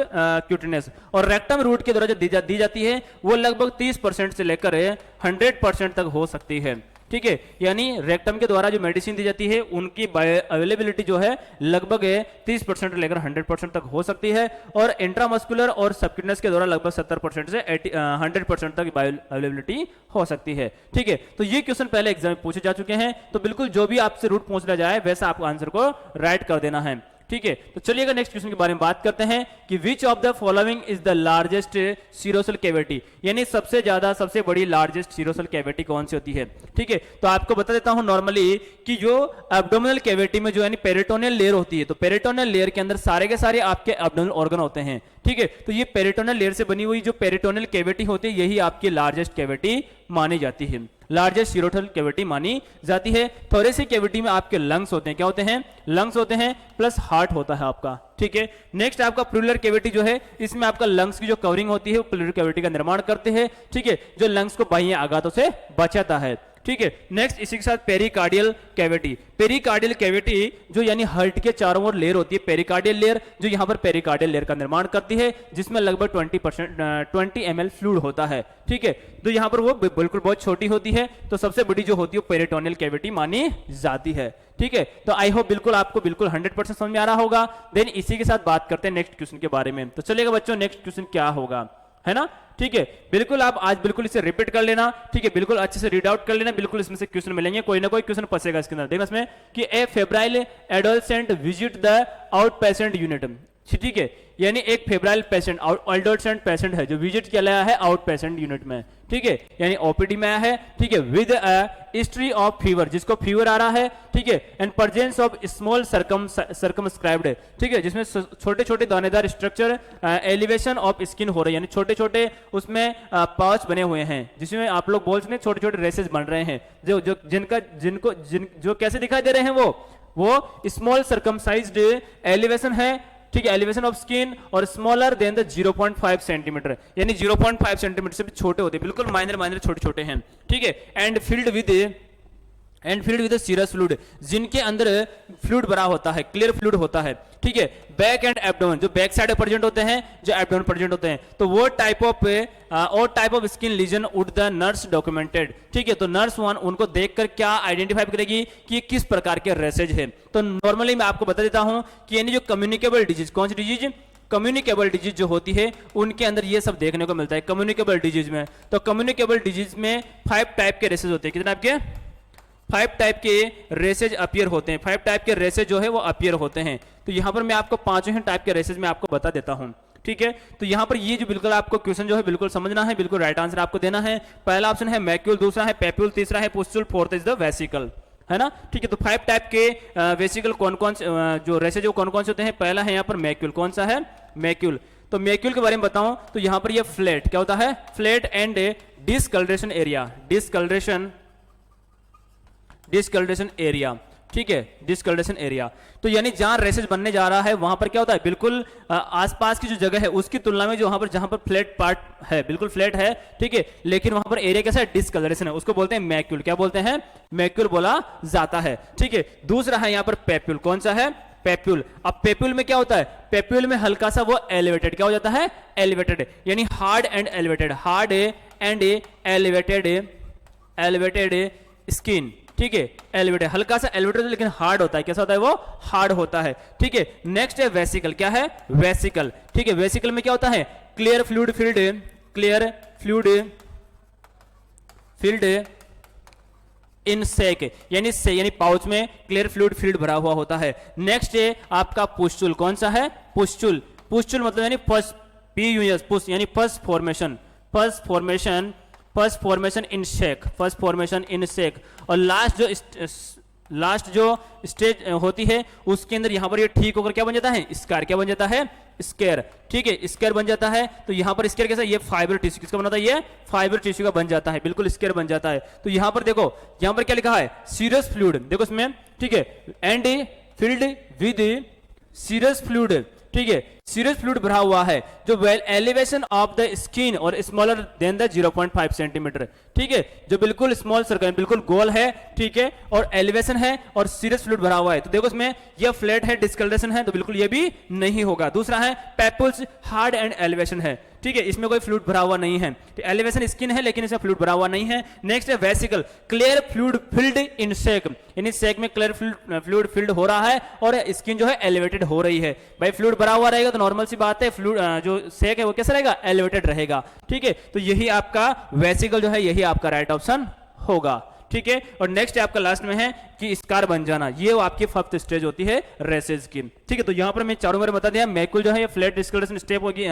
क्यूटेनियस। और रेक्टम रूट के द्वारा जो दी जाती है वो लगभग 30% से लेकर 100% तक हो सकती है, ठीक है। यानी रेक्टम के द्वारा जो मेडिसिन दी जाती है उनकी अवेलेबिलिटी जो है लगभग 30% लेकर 100% तक हो सकती है, और इंट्रामस्कुलर और सबक्यूटेनियस के द्वारा लगभग 70% से 100% तक अवेलेबिलिटी हो सकती है, ठीक है। तो ये क्वेश्चन पहले एग्जाम में पूछे जा चुके हैं, तो बिल्कुल जो भी आपसे रूट पूछना जाए वैसा आपको आंसर को राइट कर देना है, ठीक है। तो चलिएगा नेक्स्ट क्वेश्चन के बारे में बात करते हैं कि which of the following is the largest सीरोसल cavity, यानी सबसे ज्यादा सबसे बड़ी लार्जेस्ट सीरोसल कैविटी कौन सी होती है, ठीक है। तो आपको बता देता हूं नॉर्मली कि जो एब्डोमिनल कैविटी में जो यानी पेरिटोनियल लेयर होती है, तो पेरिटोनियल लेयर के अंदर सारे के सारे आपके एब्डोमिनल ऑर्गन होते हैं, ठीक है। तो ये पेरिटोनियल लेयर से बनी हुई जो पेरिटोनियल कैविटी होती है यही आपकी लार्जेस्ट कैविटी मानी जाती है, लार्जेस्ट सीरोसल कैविटी मानी जाती है। थोरेसिक कैविटी में आपके लंग्स होते हैं, क्या होते हैं, लंग्स होते हैं, प्लस हार्ट होता है आपका, ठीक है। नेक्स्ट आपका प्लूरल कैविटी जो है इसमें आपका लंग्स की जो कवरिंग होती है वो प्लूरल कैविटी का निर्माण करते हैं, ठीक है, जो लंग्स को बाह्य आघातों से बचाता है, ठीक है। नेक्स्ट इसी के साथ पेरिकार्डियल कैविटी जो यानी हार्ट के चारों ओर लेयर होती है, पेरिकार्डियल लेयर, जो यहां पर पेरिकार्डियल लेयर का निर्माण करती है, जिसमें लगभग 20 ml फ्लूइड होता है, ठीक है। तो यहां पर वो बिल्कुल बहुत छोटी होती है, तो सबसे बड़ी जो होती है पेरिटोनियल कैविटी मानी जाती है, ठीक है। तो आई होप बिल्कुल आपको बिल्कुल 100% समझ में आ रहा होगा। देन इसी के साथ बात करते हैं नेक्स्ट क्वेश्चन के बारे में। तो चलिएगा बच्चों नेक्स्ट क्वेश्चन क्या होगा, है ना, ठीक है। बिल्कुल आप आज बिल्कुल इसे रिपीट कर लेना, ठीक है, बिल्कुल अच्छे से रीड आउट कर लेना, बिल्कुल इसमें से क्वेश्चन मिलेंगे, कोई ना कोई क्वेश्चन फंसेगा इसके अंदर। देखना इसमें कि a febrile adolescent visit the out patient unit, ठीक है, यानी एक फेब्राइल पेशेंट एडोलसेंट पेशेंट है जो विजिट किया गया है आउट पेशेंट यूनिट में, ठीक है, यानी ओपीडी में आया है, ठीक है, विद हिस्ट्री ऑफ फीवर, जिसको फीवर आ रहा है, ठीक है, and presence of small circumscribed, ठीक है, जिसमें छोटे छोटे दानेदार स्ट्रक्चर, एलिवेशन ऑफ स्किन हो रही है, यानी छोटे छोटे उसमें पाउच बने हुए हैं, जिसमें आप लोग बोल सकते हैं छोटे छोटे रेसेस बन रहे हैं, जो कैसे दिखाई दे रहे हैं वो स्मॉल सर्कमसाइज्ड एलिवेशन है, ठीक है, एलिवेशन ऑफ स्किन, और स्मॉलर देन द 0.5 सेंटीमीटर, यानी 0.5 सेंटीमीटर से भी छोटे होते हैं, बिल्कुल माइनर छोटे छोटे हैं, ठीक है। And filled with serous fluid, जिनके अंदर फ्लूइड भरा होता है, क्लियर फ्लूइड होता है, ठीक है। बैक एंड एब्डोमेन, जो बैक साइड प्रेजेंट होते हैं, जो एब्डोमेन प्रेजेंट होते हैं, तो वो type of skin lesion would the nurse documented, ठीक है। तो नर्स वन उनको देखकर क्या आइडेंटिफाई करेगी कि किस प्रकार के रेसेज है। तो नॉर्मली मैं आपको बता देता हूं कि यानी जो कम्युनिकेबल डिजीज, कौन सी डिजीज, कम्युनिकेबल डिजीज जो होती है उनके अंदर ये सब देखने को मिलता है कम्युनिकेबल डिजीज में। तो कम्युनिकेबल डिजीज में 5 टाइप के रेसेज होते हैं, कितने आपके 5 टाइप के रेसेज अपीयर होते हैं, 5 टाइप के रेसेज जो है वो अपीयर होते हैं। तो यहां पर मैं आपको 5 टाइप के रेसेज में आपको बता देता हूं, ठीक है। तो यहां पर ये जो बिल्कुल आपको क्वेश्चन जो है बिल्कुल समझना है, बिल्कुल राइट आंसर आपको देना है। पहला ऑप्शन है मैक्यूल, दूसरा है पेप्यूल, तीसरा है पुस्टुल, फोर्थ इज द वेसिकल, है ना, ठीक है। तो 5 टाइप के वेसिकल कौन कौन जो रेसेज कौन कौन से होते हैं, पहला है यहाँ पर मैक्यूल, कौन सा है मैक्यूल। तो मैक्यूल के बारे में बताऊं तो यहां पर ये फ्लैट क्या होता है, flat and discoloration area, discoloration area, ठीक है, डिस्कलरेशन एरिया। तो यानी जहां रेसेज बनने जा रहा है वहां पर क्या होता है, बिल्कुल आसपास की जो जगह है उसकी तुलना में जो वहां पर जहां पर फ्लैट पार्ट है, बिल्कुल फ्लैट है, ठीक है, लेकिन वहां पर एरिया कैसा है, डिस्कलरेशन है, उसको बोलते हैं मैक्यूल। क्या बोलते हैं, मैक्यूल बोला जाता है। ठीक है, दूसरा है यहां पर पेप्यूल। कौन सा है, पेप्यूल। अब पेप्यूल में क्या होता है, पेप्यूल में हल्का सा वो एलिवेटेड, क्या हो जाता है, एलिवेटेड, यानी hard and elevated, hard and elevated, elevated skin. ठीक है, एलिवेटेड, हल्का सा एलिवेटेड लेकिन हार्ड होता है। कैसा होता है, वो हार्ड होता है। ठीक है, नेक्स्ट है वेसिकल। क्या है, वेसिकल। ठीक है, वेसिकल में क्या होता है, clear fluid field, clear fluid field in sac, यानी पाउच में क्लियर फ्लूइड फील्ड भरा हुआ होता है। नेक्स्ट है आपका पुस्चुल। कौन सा है, पुस्चुल। पुस्चुल मतलब यानी फर्स्ट, PUS, पुश यानी first formation, first formation, first formation इन शेक, फर्स्ट फॉर्मेशन इन शेक। और लास्ट जो स्टेज होती है उसके अंदर यहां पर ये ठीक होकर क्या बन जाता है, स्कार। क्या बन जाता है, स्केयर। ठीक है, स्केयर बन जाता है। तो यहां पर स्केयर कैसा, ये फाइबर टिश्यू किसका बनाता है, ये फाइबर टिश्यू का बन जाता है, बिल्कुल स्केयर बन जाता है। तो यहां पर देखो, यहां पर क्या लिखा है, सीरस फ्लूइड, देखो इसमें, ठीक है, and filled with serous fluid. ठीक है, सीरस फ्लूइड भरा हुआ है जो well elevation of the skin और स्मॉलर देन द 0.5 सेंटीमीटर। ठीक है, जो बिल्कुल स्मॉल सर्कल, बिल्कुल गोल है, ठीक है, और एलिवेशन है और सीरस फ्लूइड भरा हुआ है। तो देखो इसमें यह फ्लैट है, डिस्कलरेशन है, तो बिल्कुल ये भी नहीं होगा। दूसरा है पेपुल्स, हार्ड एंड एलिवेशन है। ठीक है, इसमें कोई फ्लूइड भरा हुआ नहीं है, तो एलिवेशन स्किन है लेकिन इसमें फ्लूइड भरा हुआ नहीं है। नेक्स्ट है वेसिकल, क्लियर फ्लूइड फील्ड इन शेक, यानी शेक में क्लियर फ्लूइड फील्ड हो रहा है और स्किन जो है एलिवेटेड हो रही है। भाई फ्लूइड भरा हुआ रहेगा तो नॉर्मल सी बात है, फ्लूइड जो शेक है वो कैसा रहेगा, एलिवेटेड रहेगा। ठीक है, तो यही आपका वेसिकल जो है, यही आपका राइट ऑप्शन होगा। ठीक है, और नेक्स्ट आपका लास्ट में है कि स्कार बन जाना, ये आपकी फर्स्ट स्टेज होती है रेसेज की। ठीक है, तो यहां पर मैं चारों बार बता दिया, मैक्यूल जो है ये फ्लैट डिस्कलरेशन स्टेप होगी,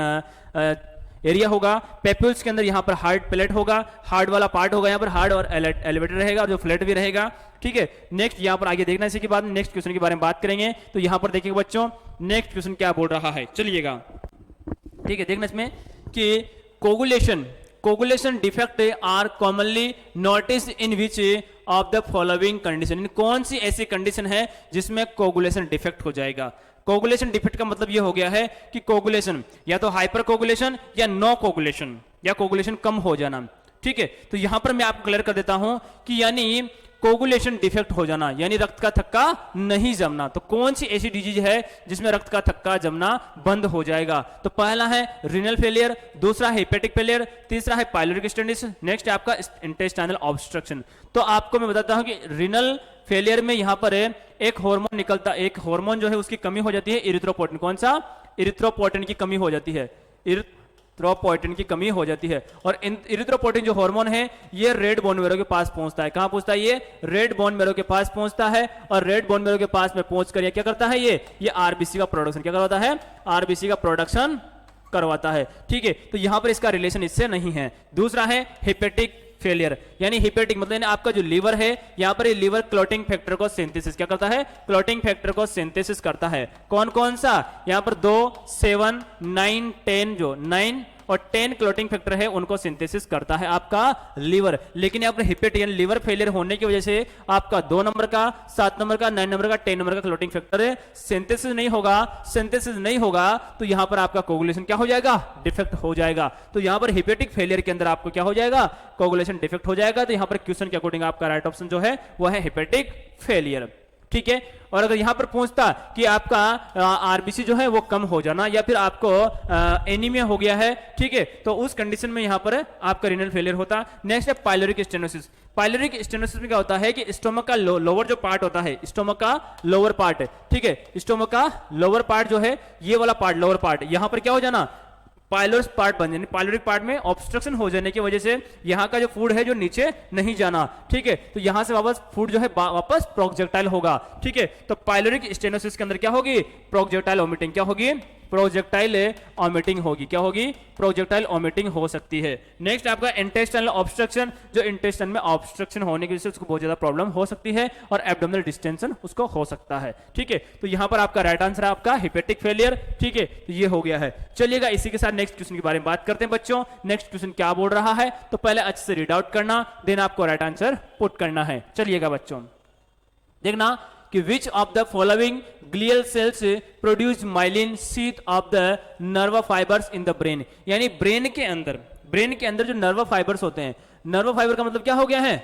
एरिया होगा। पेप्यूल्स के अंदर यहां पर हार्ड प्लेट होगा, हार्ड वाला पार्ट होगा, यहां पर हार्ड और एलिवेटेड रहेगा और जो फ्लैट भी रहेगा। ठीक है, नेक्स्ट यहां पर आगे देखना, इसी के बाद नेक्स्ट क्वेश्चन के बारे में बात करेंगे। तो यहां पर देखिए बच्चों, नेक्स्ट क्वेश्चन क्या बोल रहा है, चलिएगा। ठीक है, देखना इसमें कि coagulation defect are commonly notice in which of the following condition, कौन सी ऐसी कंडीशन है जिसमें कोगुलेशन डिफेक्ट हो जाएगा। कोगुलेशन डिफेक्ट का मतलब यह हो गया है कि कोगुलेशन या तो हाइपर कोगुलेशन या नो कोगुलेशन, या कोगुलेशन कम हो जाना। ठीक है, तो यहां पर मैं आपको क्लियर कर देता हूं कि यानी कोगुलेशन डिफेक्ट हो जाना यानी रक्त का थक्का नहीं जमना। तो कौन सी ऐसी डिजीज है जिसमें रक्त का थक्का जमना बंद हो जाएगा। तो पहला है रीनल फेलियर, दूसरा है हेपेटिक फेलियर, तीसरा है पाइलोरिक स्टेनोसिस, नेक्स्ट है आपका इंटेस्टाइनल ऑब्स्ट्रक्शन। तो आपको मैं बताता हूं कि रीनल फेलियर में यहां पर एक हार्मोन निकलता, एक हार्मोन जो है उसकी कमी हो जाती है, इरिथ्रोपोएटिन। कौन सा, इरिथ्रोपोएटिन की कमी हो जाती है, इरिथ्रोपोएटिन की कमी हो जाती है। और इरिथ्रोपोएटिन जो हार्मोन है ये रेड बोन मैरो के पास पहुंचता है। कहां पहुंचता है, ये रेड बोन मैरो के पास पहुंचता है। और रेड बोन मैरो के पास में पहुंचकर ये क्या करता है, ये आरबीसी का प्रोडक्शन क्या करवाता है, आरबीसी का प्रोडक्शन करवाता है। ठीक है, तो यहां पर इसका रिलेशन इससे नहीं है। दूसरा है हेपेटिक फेलियर, यानी हेपेटिक मतलब यानी आपका जो लीवर है, यहां पर ये लीवर क्लॉटिंग फैक्टर को सिंथेसिस क्या करता है, क्लॉटिंग फैक्टर को सिंथेसिस करता है। कौन कौन सा, यहां पर 2, 7, 9, 10, जो 9 और 10 क्लॉटिंग फैक्टर है उनको सिंथेसिस करता है आपका लीवर। लेकिन यहाँ पर हेपेटिक लीवर फेलियर होने की वजह से आपका 2 नंबर का, 7 नंबर का, 9 नंबर का, 10 नंबर का क्लॉटिंग फैक्टर सिंथेसिस नहीं होगा। सिंथेसिस नहीं होगा तो यहां पर आपका कोगुलेशन क्या हो जाएगा, डिफेक्ट हो जाएगा। तो यहां पर हेपेटिक फेलियर के अंदर आपको क्या हो जाएगा, कोगुलेशन डिफेक्ट हो जाएगा। तो यहां पर क्वेश्चन के अकॉर्डिंग आपका राइट ऑप्शन जो है वो है हेपेटिक फेलियर। ठीक है, और अगर यहां पर पूछता कि आपका आरबीसी जो है वो कम हो जाना या फिर आपको एनीमिया हो गया है, ठीक है, तो उस कंडीशन में यहां पर आपका रीनल फेलियर होता। नेक्स्ट है पाइलोरिक स्टेनोसिस। पाइलोरिक स्टेनोसिस में क्या होता है कि स्टोमक का लोअर जो पार्ट होता है, स्टोमक का लोअर पार्ट, ठीक है, स्टोमक का लोअर पार्ट जो है, ये वाला पार्ट लोअर पार्ट, यहां पर क्या हो जाना, पाइलोरिक पार्ट बन जाने, पाइलोरिक पार्ट में ऑब्स्ट्रक्शन हो जाने की वजह से यहाँ का जो फूड है जो नीचे नहीं जाना। ठीक है, तो यहां से वापस फूड जो है वापस प्रोजेक्टाइल होगा। ठीक है, तो पाइलोरिक स्टेनोसिस के अंदर क्या होगी, प्रोजेक्टाइल वोमिटिंग क्या होगी, प्रोजेक्टाइल वोमिटिंग होगी। क्या होगी, प्रोजेक्टाइल वोमिटिंग हो सकती है। नेक्स्ट आपका इंटेस्टाइनल ऑब्स्ट्रक्शन, जो इंटेस्टाइन में ऑब्स्ट्रक्शन होने की वजह से उसको बहुत ज्यादा प्रॉब्लम हो सकती है और एब्डोमिनल डिस्टेंशन उसको हो सकता है। ठीक है, तो यहां पर आपका राइट आंसर है आपका हेपेटिक फेलियर। ठीक है, तो ये हो गया है। चलिएगा इसी के साथ नेक्स्ट क्वेश्चन के बारे में बात करते हैं बच्चों। नेक्स्ट क्वेश्चन क्या बोल रहा है, तो पहले अच्छे से रीड आउट करना, देन आपको राइट आंसर पुट करना है। चलिएगा बच्चों, देखना कि which of the following glial cells produce myelin sheath of the nerve fibres in the brain, यानी ब्रेन के अंदर जो नर्व फाइबर्स होते हैं, नर्व फाइबर का मतलब क्या हो गया है,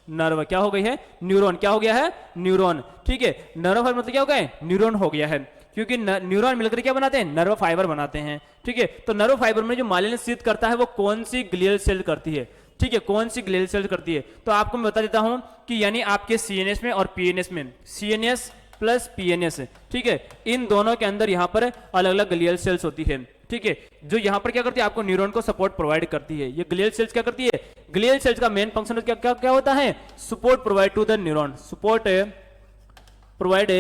नर्व क्या हो गई है, न्यूरॉन, क्या हो गया है, न्यूरॉन, ठीक है, नर्व फाइबर मतलब क्या हो गया है, न्यूरॉन हो गया है, क्योंकि न्यूरॉन मिलकर क्या बनाते हैं, नर्व फाइबर बनाते हैं, ठीक है। तो नर्व फाइबर में जो माइलिन शीथ करता है वो कौन सी ग्लियल सेल करती है, ठीक है, कौन सी ग्लियल सेल करती है, तो आपको मैं बता देता हूं कि यानी आपके सीएनएस में और पीएनएस में, सीएनएस प्लस पीएनएस, ठीक है, इन दोनों के अंदर यहां पर अलग अलग ग्लियल सेल्स होती है, ठीक है, जो यहां पर क्या करती है, आपको न्यूरॉन को सपोर्ट प्रोवाइड करती है। ये ग्लियल सेल्स क्या करती है, ग्लियल सेल्स का मेन फंक्शन क्या क्या क्या होता है, support provide to the neuron, support provide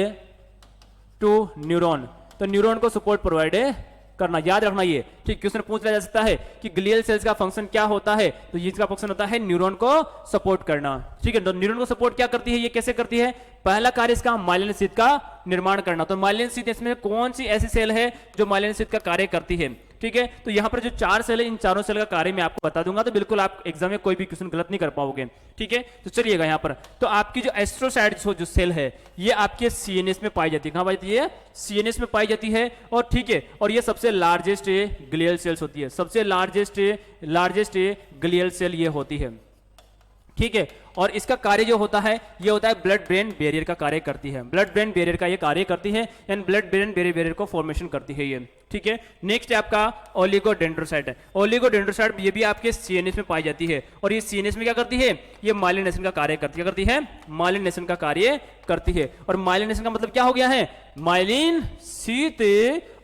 to neuron, तो न्यूरॉन को सपोर्ट प्रोवाइड करना, याद रखना ये, ठीक, क्वेश्चन पूछ लिया जा सकता है कि ग्लियल सेल्स का फंक्शन क्या होता है, तो ये इसका फंक्शन होता है न्यूरॉन को सपोर्ट करना, ठीक है। तो न्यूरॉन को सपोर्ट क्या करती है, ये कैसे करती है, पहला कार्य इसका माइलिन शीथ का निर्माण करना, तो माइलिन शीथ इसमें कौन सी ऐसी सेल है जो माइलिन शीथ का कार्य करती है, ठीक है। तो यहां पर जो 4 सेल है, इन चारों सेल का कार्य मैं आपको बता दूंगा, तो बिल्कुल आप एग्जाम में कोई भी क्वेश्चन गलत नहीं कर पाओगे, ठीक है। तो चलिएगा यहां पर, तो आपकी जो एस्ट्रोसाइट्स जो सेल है ये आपके सीएनएस में पाई जाती है, कहां पाई जाती है, सीएनएस में पाई जाती है, और ठीक है, और ये सबसे लार्जेस्ट ग्लियल सेल्स होती है, सबसे लार्जेस्ट ग्लियल सेल ये होती है, ठीक है। और इसका कार्य जो होता है ये होता है ब्लड ब्रेन बैरियर का कार्य करती है, ब्लड ब्रेन बैरियर का ये कार्य करती है, यानी ब्लड ब्रेन बैरियर को फॉर्मेशन करती है ये, ठीक है। नेक्स्ट है आपका ओलिगोडेंड्रोसाइट, ओलिगोडेंड्रोसाइट ये भी आपके सीएनएस में पाई जाती है, और ये सीएनएस में क्या करती है, ये माइलिनेशन का कार्य करती है, क्या करती है, माइलिनेशन का कार्य करती है, और माइलिनेशन का मतलब क्या हो गया है, myelin sheath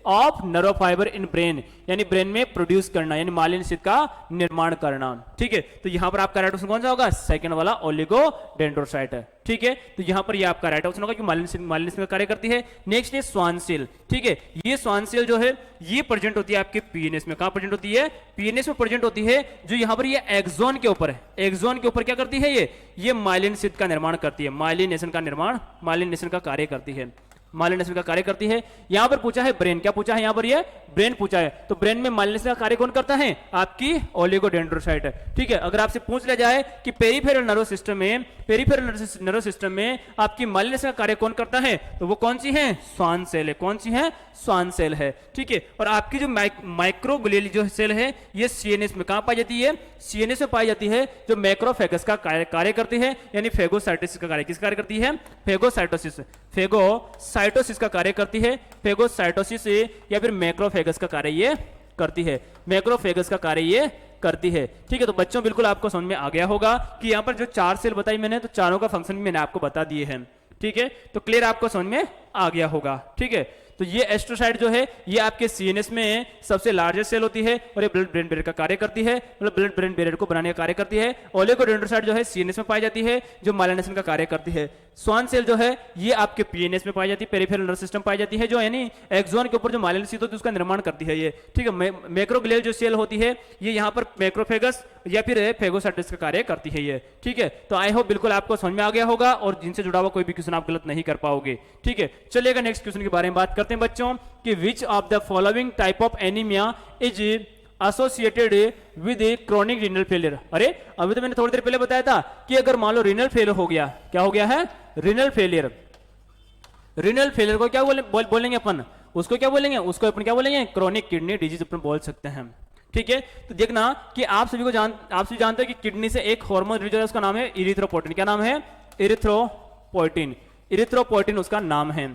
of nerve fibre in brain, यानी ब्रेन में प्रोड्यूस करना, यानी माइलिन शीथ का निर्माण करना, ठीक है। तो यहां पर आपका राइट ऑप्शन कौन सा होगा, सेकंड वाला ओलिगोडेंड्रोसाइट है, ठीक है। तो यहां पर ये आपका राइट ऑप्शन होगा कि माइलिन शीथ का कार्य करती है। नेक्स्ट है स्वान सेल, ठीक है, ये स्वान सेल जो है ये प्रेजेंट होती है आपके पीएनएस में, कहां प्रेजेंट होती है, पीएनएस में प्रेजेंट होती है, जो यहां पर ये एक्सॉन के ऊपर है, एक्सॉन के ऊपर क्या करती है, ये माइलिन शीथ का निर्माण करती है, माइलिनेशन का निर्माण, माइलिनेशन का कार्य करती है, माइलिनेशन का कार्य करती है। यहां पर पूछा है ब्रेन, क्या पूछा है यहां पर, ये ब्रेन पूछा है, तो ब्रेन में माइलिनेशन का कार्य कौन करता है, आपकी ओलिगोडेंड्रोसाइट, ठीक है। अगर आपसे पूछ लिया जाए कि पेरिफेरल नर्व सिस्टम में आपकी माइलिनेशन का कार्य कौन करता है, तो वो कौन सी है, स्वान सेल है, कौन सी है, स्वान सेल है, ठीक है। और आपकी जो माइक्रोग्लियल जो सेल है ये सीएनएस में कहां पाई जाती है, सीएनएस में पाई जाती है, जो मैक्रोफेगस का कार्य करती है, यानी फेगोसाइटोसिस का कार्य, किस कार्य करती है, फेगोसाइटोसिस का कार्य करती है, फेगोसाइटोसिस या फिर मैक्रोफेगस का कार्य ये करती है, मैक्रोफेगस का कार्य ये करती है, ठीक है। तो बच्चों बिल्कुल आपको समझ में आ गया होगा कि यहां पर जो 4 सेल बताई मैंने, तो चारों का फंक्शन भी मैंने आपको बता दिए हैं, ठीक है। तो क्लियर आपको समझ में आ गया होगा, ठीक है। तो ये एस्ट्रोसाइट जो है ये आपके सीएनएस में सबसे लार्जेस्ट सेल होती है, और ये ब्लड ब्रेन बैरियर का कार्य करती है, मतलब ब्लड ब्रेन बैरियर को बनाने का कार्य करती है। ओलिगोडेंड्रोसाइट जो है सीएनएस में पाई जाती है, जो माइलिनेशन का कार्य करती है। स्वान सेल जो है ये आपके पीएनएस में पाई जाती है, पेरिफेरल नर्व सिस्टम पाई जाती है, जो यानी एक्सॉन के ऊपर जो माइलिन शीथ होती है उसका निर्माण करती है ये, ठीक है। मैक्रोग्लियल जो सेल होती है ये यहाँ पर मैक्रोफेगस या फिर फेगोसाइटोसिस का कार्य करती है ये, ठीक है। तो आई होप बिल्कुल आपको समझ में आ गया होगा, और जिनसे जुड़ा हुआ कोई भी क्वेश्चन आप गलत नहीं कर पाओगे, ठीक है। चलिएगा नेक्स्ट क्वेश्चन के बारे में बात करते हैं बच्चों, कि which of the following type of anaemia is associated with chronic renal failure. अरे अभी तो मैंने थोड़ी देर पहले बताया था कि अगर मान लो रीनल फेलियर हो गया, क्या हो गया है, रीनल फेलियर, रीनल फेलियर को क्या बोलेंगे अपन, उसको क्या बोलेंगे, उसको अपन क्या बोलेंगे, क्रोनिक किडनी डिजीज अपन बोल सकते हैं, ठीक है। तो देखना कि आप सभी जानते हैं कि किडनी से एक हार्मोन रिलीज, उसका नाम है इरिथ्रोपोइटिन, क्या नाम है, इरिथ्रोपोइटिन, इरिथ्रोपोइटिन उसका नाम है,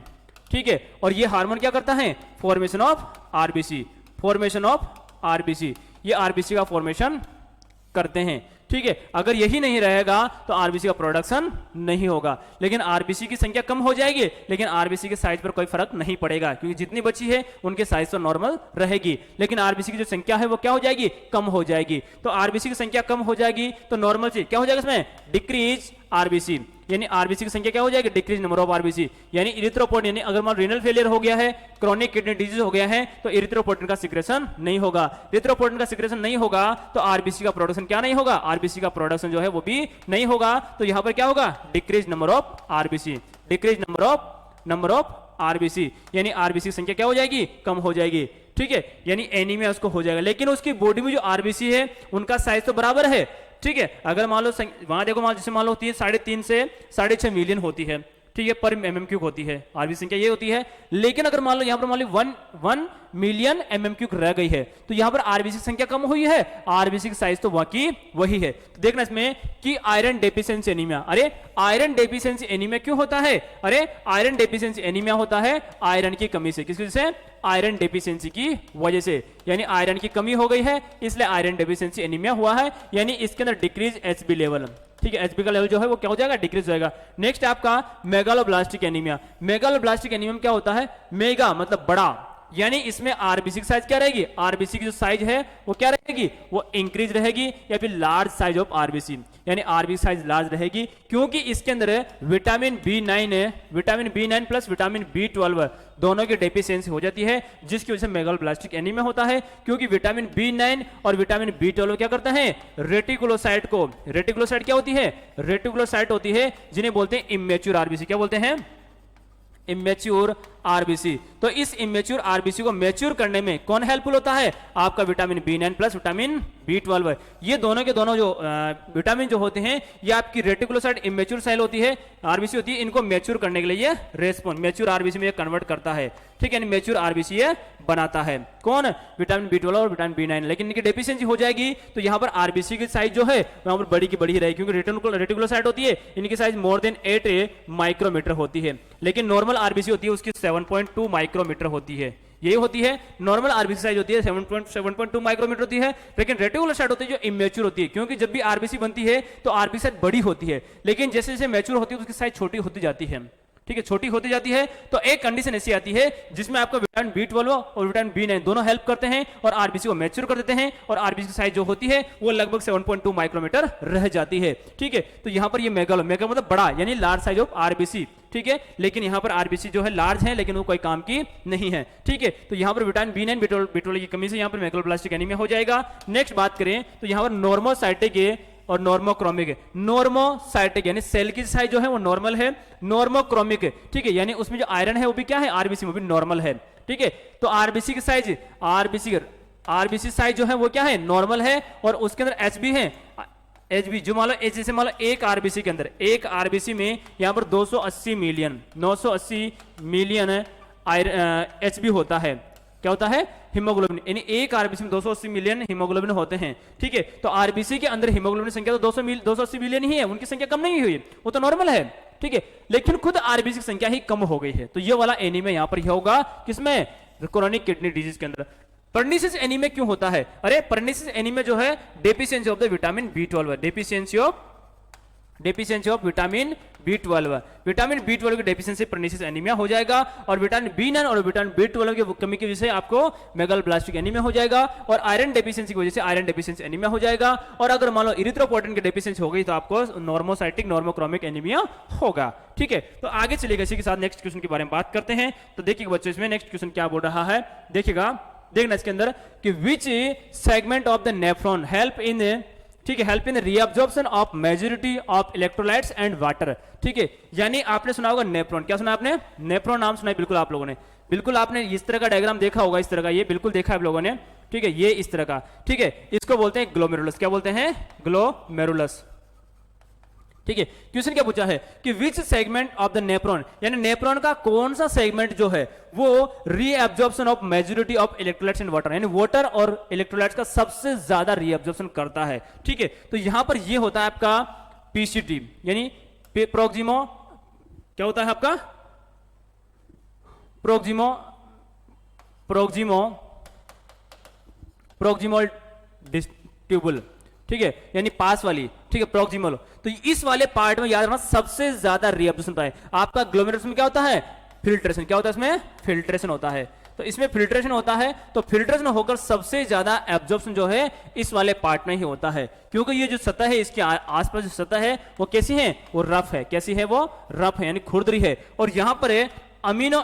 ठीक है। और ये हार्मोन क्या करता है, formation of RBC, formation of RBC, ये आरबीसी का फॉर्मेशन करते हैं, ठीक है। अगर यही नहीं रहेगा तो आरबीसी का प्रोडक्शन नहीं होगा, लेकिन आरबीसी की संख्या कम हो जाएगी, लेकिन आरबीसी के साइज पर कोई फर्क नहीं पड़ेगा, क्योंकि जितनी बची है उनके साइज तो नॉर्मल रहेगी, लेकिन आरबीसी की जो संख्या है वो क्या हो जाएगी, कम हो जाएगी। तो आरबीसी की संख्या कम हो जाएगी तो नॉर्मल से क्या हो जाएगा, इसमें डिक्रीज आरबीसी, यानी आरबीसी की संख्या क्या हो जाएगी, डिक्रीज नंबर ऑफ आरबीसी, यानी इरिथ्रोपोइटिन, यानी अगर मान रीनल फेलियर हो गया है, क्रोनिक किडनी डिजीज हो गया है, तो इरिथ्रोपोइटिन का सिक्रेशन नहीं होगा, इरिथ्रोपोइटिन का सिक्रेशन नहीं होगा तो आरबीसी का प्रोडक्शन क्या नहीं होगा, आरबीसी का प्रोडक्शन जो है वो भी नहीं होगा। तो यहां पर क्या होगा, decrease number of RBC, decrease number of RBC, यानी आरबीसी की संख्या क्या हो जाएगी, कम हो जाएगी, ठीक है, यानी एनीमिया उसको हो जाएगा। लेकिन उसकी बॉडी में जो आरबीसी है उनका साइज तो बराबर है, ठीक है। अगर मान लो वहां देखो, मान जैसे मान लो होती है 3.5 से 6.5 मिलियन होती है, ठीक है, पर mm क्यूब होती है आरबीसी संख्या ये होती है। लेकिन अगर मान लो यहाँ पर मान लो 1 मिलियन mm क्यूब रह गई है तो यहाँ पर आरबीसी की संख्या कम हुई है, आरबीसी की साइज तो बाकी वही है। तो देखना इसमें कि आयरन डेफिशिएंसी एनीमिया, अरे आयरन डेफिशिएंसी एनीमिया क्यों होता है? अरे आयरन डेफिशिएंसी एनीमिया होता है आयरन की कमी से। किसकी वजह से? आयरन डेफिशिएंसी की वजह से, यानी आयरन की कमी हो गई है इसलिए आयरन डेफिशिएंसी एनीमिया हुआ है, यानी इसके अंदर डिक्रीज एचबी लेवल। ठीक है, एचबी का लेवल जो है वो क्या हो जाएगा? डिक्रीज होएगा। नेक्स्ट आपका मेगालोब्लास्टिक एनीमिया। मेगालोब्लास्टिक एनीमिया में क्या होता है? मेगा मतलब बड़ा, यानी इसमें आरबीसी की साइज क्या रहेगी? आरबीसी की जो साइज है वो क्या रहेगी? वो इंक्रीज रहेगी, या फिर लार्ज साइज ऑफ आरबीसी, यानी आरबीसी साइज लार्ज रहेगी, क्योंकि इसके अंदर विटामिन बी9 है, विटामिन बी9 प्लस विटामिन बी12 दोनों की डेफिशिएंसी हो जाती है, जिसकी वजह से मेगालोब्लास्टिक एनीमिया होता है। क्योंकि विटामिन बी9 और विटामिन बी12 क्या करते हैं? रेटिकुलोसाइट को, रेटिकुलोसाइट क्या होती है? रेटिकुलोसाइट होती है जिन्हें बोलते हैं इमेच्योर आरबीसी। क्या बोलते हैं? Immature RBC. तो इस इमेच्योर आरबीसी को मैच्योर करने में कौन हेल्पफुल होता है? आपका विटामिन बी9 प्लस विटामिन बी12। ये दोनों के दोनों जो विटामिन जो होते हैं ये आपकी रेटिकुलोसाइट इमेच्योर सेल होती है, आरबीसी होती है, इनको मैच्योर करने के लिए ये रेस्पॉन्स मैच्योर आरबीसी में कन्वर्ट करता है। ठीक है, यानी मैच्योर आरबीसी ये बनाता है। कौन? विटामिन बी12 और विटामिन बी9। लेकिन इनकी डेफिशिएंसी हो जाएगी तो यहाँ पर आरबीसी की साइज जो है वहां पर बड़ी की बड़ी ही रहेगी, क्योंकि रेटिकुलोसाइट होती है, इनकी साइज मोर देन 8 माइक्रोमीटर होती है। लेकिन नॉर्मल आरबीसी होती है उसकी 7.2 माइक्रोमीटर होती है। यही होती है नॉर्मल आरबीसी साइज होती है 7.2 माइक्रोमीटर होती है। लेकिन रेटिकुलोसाइट होती है जो इमेच्योर होती है, क्योंकि जब भी आरबीसी बनती है तो आरबीसी साइज बड़ी होती है, लेकिन जैसे जैसे मैच्योर होती है उसकी साइज छोटी होती जाती है। ठीक है, छोटी होती जाती है। तो एक कंडीशन ऐसी आती है जिसमें आपका विटामिन बी12 और विटामिन बी9 दोनों हेल्प करते हैं और आरबीसी को मैच्योर कर देते हैं, और आरबीसी की साइज जो होती है वो लगभग 7.2 माइक्रोमीटर रह जाती है। ठीक है, तो यहां पर ये मेगा मतलब बड़ा, यानी लार्ज साइज ऑफ आरबीसी। ठीक है, लेकिन यहां पर आरबीसी जो है लार्ज है लेकिन वो कोई काम की नहीं है। ठीक है, तो यहां पर विटामिन बी9 बी12 की कमी से यहां पर मेगालोब्लास्टिक एनीमिया हो जाएगा। नेक्स्ट बात करें तो यहां पर नॉर्मोसाइटिक और नॉर्मोक्रोमिक। नॉर्मोसाइटिक यानी सेल की साइज जो है वो नॉर्मल है, नॉर्मोक्रोमिक ठीक है, यानी उसमें जो आयरन है वो भी क्या है? आरबीसी में भी नॉर्मल है। ठीक है, तो आरबीसी की साइज आरबीसी साइज जो है वो क्या है? नॉर्मल है, और उसके अंदर एचबी है, एचबी जो मान लो जैसे मान लो एक आरबीसी के अंदर, एक आरबीसी में यहां पर 980 मिलियन एचबी होता है। क्या होता है? हीमोग्लोबिन, यानी एक आरबीसी में 280 मिलियन हीमोग्लोबिन होते हैं। ठीक है, तो आरबीसी के अंदर हीमोग्लोबिन की संख्या तो 280 मिलियन ही है, उनकी संख्या कम नहीं हुई, वो तो नॉर्मल है। ठीक है, लेकिन खुद आरबीसी की संख्या ही कम हो गई है, तो ये वाला एनीमिया यहां पर होगा किसमें? क्रोनिक किडनी डिजीज के अंदर। पर्निशियस एनीमिया क्यों होता है? अरे पर्निशियस एनीमिया जो है deficiency of the vitamin B12, deficiency of vitamin B12, vitamin B12 की डेफिशिएंसी पर्निशियस एनीमिया हो जाएगा, और विटामिन बी9 और विटामिन बी12 की कमी की वजह से आपको मेगालोब्लास्टिक एनीमिया हो जाएगा, और आयरन डेफिशिएंसी की वजह से आयरन डेफिशिएंसी एनीमिया हो जाएगा, और अगर मान लो इरिथ्रोपोएटिन की डेफिशिएंसी हो गई तो आपको नॉर्मोसाइटिक नॉर्मोक्रोमिक एनीमिया होगा। ठीक है, तो आगे चलिएगा इसी के साथ नेक्स्ट क्वेश्चन के बारे में बात करते हैं। तो देखिए बच्चों, इसमें नेक्स्ट क्वेश्चन क्या बोल रहा है, देखिएगा, देखना इसके अंदर कि विच segment of the nephron help in, ठीक है, help in reabsorption of majority of electrolytes and water. ठीक है, यानी आपने सुना होगा नेफ्रॉन, क्या सुना आपने? नेफ्रॉन नाम सुना है बिल्कुल आप लोगों ने, बिल्कुल आपने इस तरह का डायग्राम देखा होगा, इस तरह का, ये बिल्कुल देखा है आप लोगों ने। ठीक है, ये इस तरह का, ठीक है, इसको बोलते हैं ग्लोमेरुलस। क्या बोलते हैं? ग्लोमेरुलस। ठीक है, क्वेश्चन क्या पूछा है कि विच सेगमेंट ऑफ द नेफ्रॉन, यानी नेफ्रॉन का कौन सा सेगमेंट जो है वो reabsorption of majority of electrolytes and water, यानी वाटर और इलेक्ट्रोलाइट्स का सबसे ज्यादा रीअब्जॉर्प्शन करता है। ठीक है, तो यहां पर ये होता है आपका पीसीटी, यानी प्रोक्सिमो, क्या होता है आपका? Proximal tubule. ठीक है, यानी पास वाली, ठीक है, प्रोक्सिमल। तो इस वाले पार्ट में याद रखना सबसे ज्यादा रीअब्जॉर्प्शन पाए। आपका ग्लोमेरुलस में क्या होता है? फिल्ट्रेशन। क्या होता है इसमें? फिल्ट्रेशन होता है। तो इसमें फिल्ट्रेशन होता है, तो फिल्ट्रेशन होकर सबसे ज्यादा एब्जॉर्प्शन जो है इस वाले पार्ट में ही होता है, क्योंकि ये जो सतह है इसके आसपास जो सतह है वो कैसी है? वो रफ है। कैसी है? वो रफ है, यानी खुरदरी है। और यहां पर है अमीनो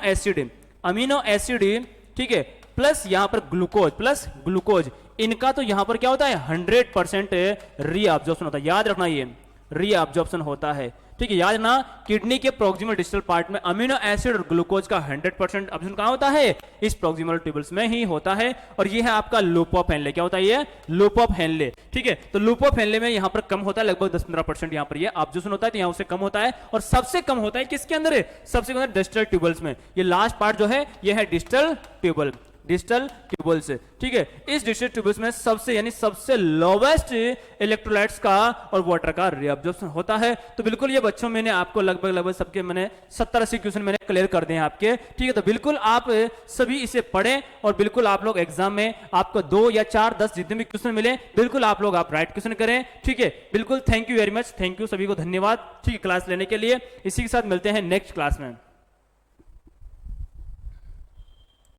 एसिड, ठीक है, प्लस यहां पर ग्लूकोज, इनका तो यहां पर क्या होता है? 100% रीअब्जॉर्प्शन होता है। याद रखना, ये रीअब्जॉर्प्शन होता है। ठीक है, याद ना, किडनी के प्रोक्सिमल डिस्टल पार्ट में अमीनो एसिड और ग्लूकोज का 100% ऑब्जर्वेशन कहां होता है? इस प्रोक्सिमल ट्यूबल्स में ही होता है। और ये है आपका लूप ऑफ हेनले। क्या होता है ये? Loop of Henle. ठीक है, तो लूप ऑफ हेनले में यहां पर कम होता है, लगभग 10-15% यहां पर ये ऑब्जर्वेशन होता है, तो यहां उससे कम होता है। और सबसे कम होता है किसके अंदर है? सबसे कम डिस्टल ट्यूबल्स में। ये लास्ट पार्ट जो है ये है डिस्टल ट्यूबल, डिस्टल ट्यूबल्स। ठीक है, इस डिस्टल ट्यूबल्स में सबसे यानी सबसे लोवेस्ट इलेक्ट्रोलाइट्स का और वाटर का रीअब्जॉर्प्शन होता है। तो बिल्कुल ये बच्चों मैंने आपको लगभग सबके मैंने 70-80 क्वेश्चन मैंने क्लियर कर दिए हैं आपके। ठीक है, तो बिल्कुल आप सभी इसे पढ़ें और बिल्कुल आप लोग एग्जाम में आपको 2 या 4, 10 जितने भी क्वेश्चन मिले बिल्कुल आप लोग आप राइट क्वेश्चन करें। ठीक है, बिल्कुल thank you very much, thank you सभी को, धन्यवाद। ठीक है, क्लास लेने के लिए। इसी के साथ मिलते हैं नेक्स्ट क्लास में।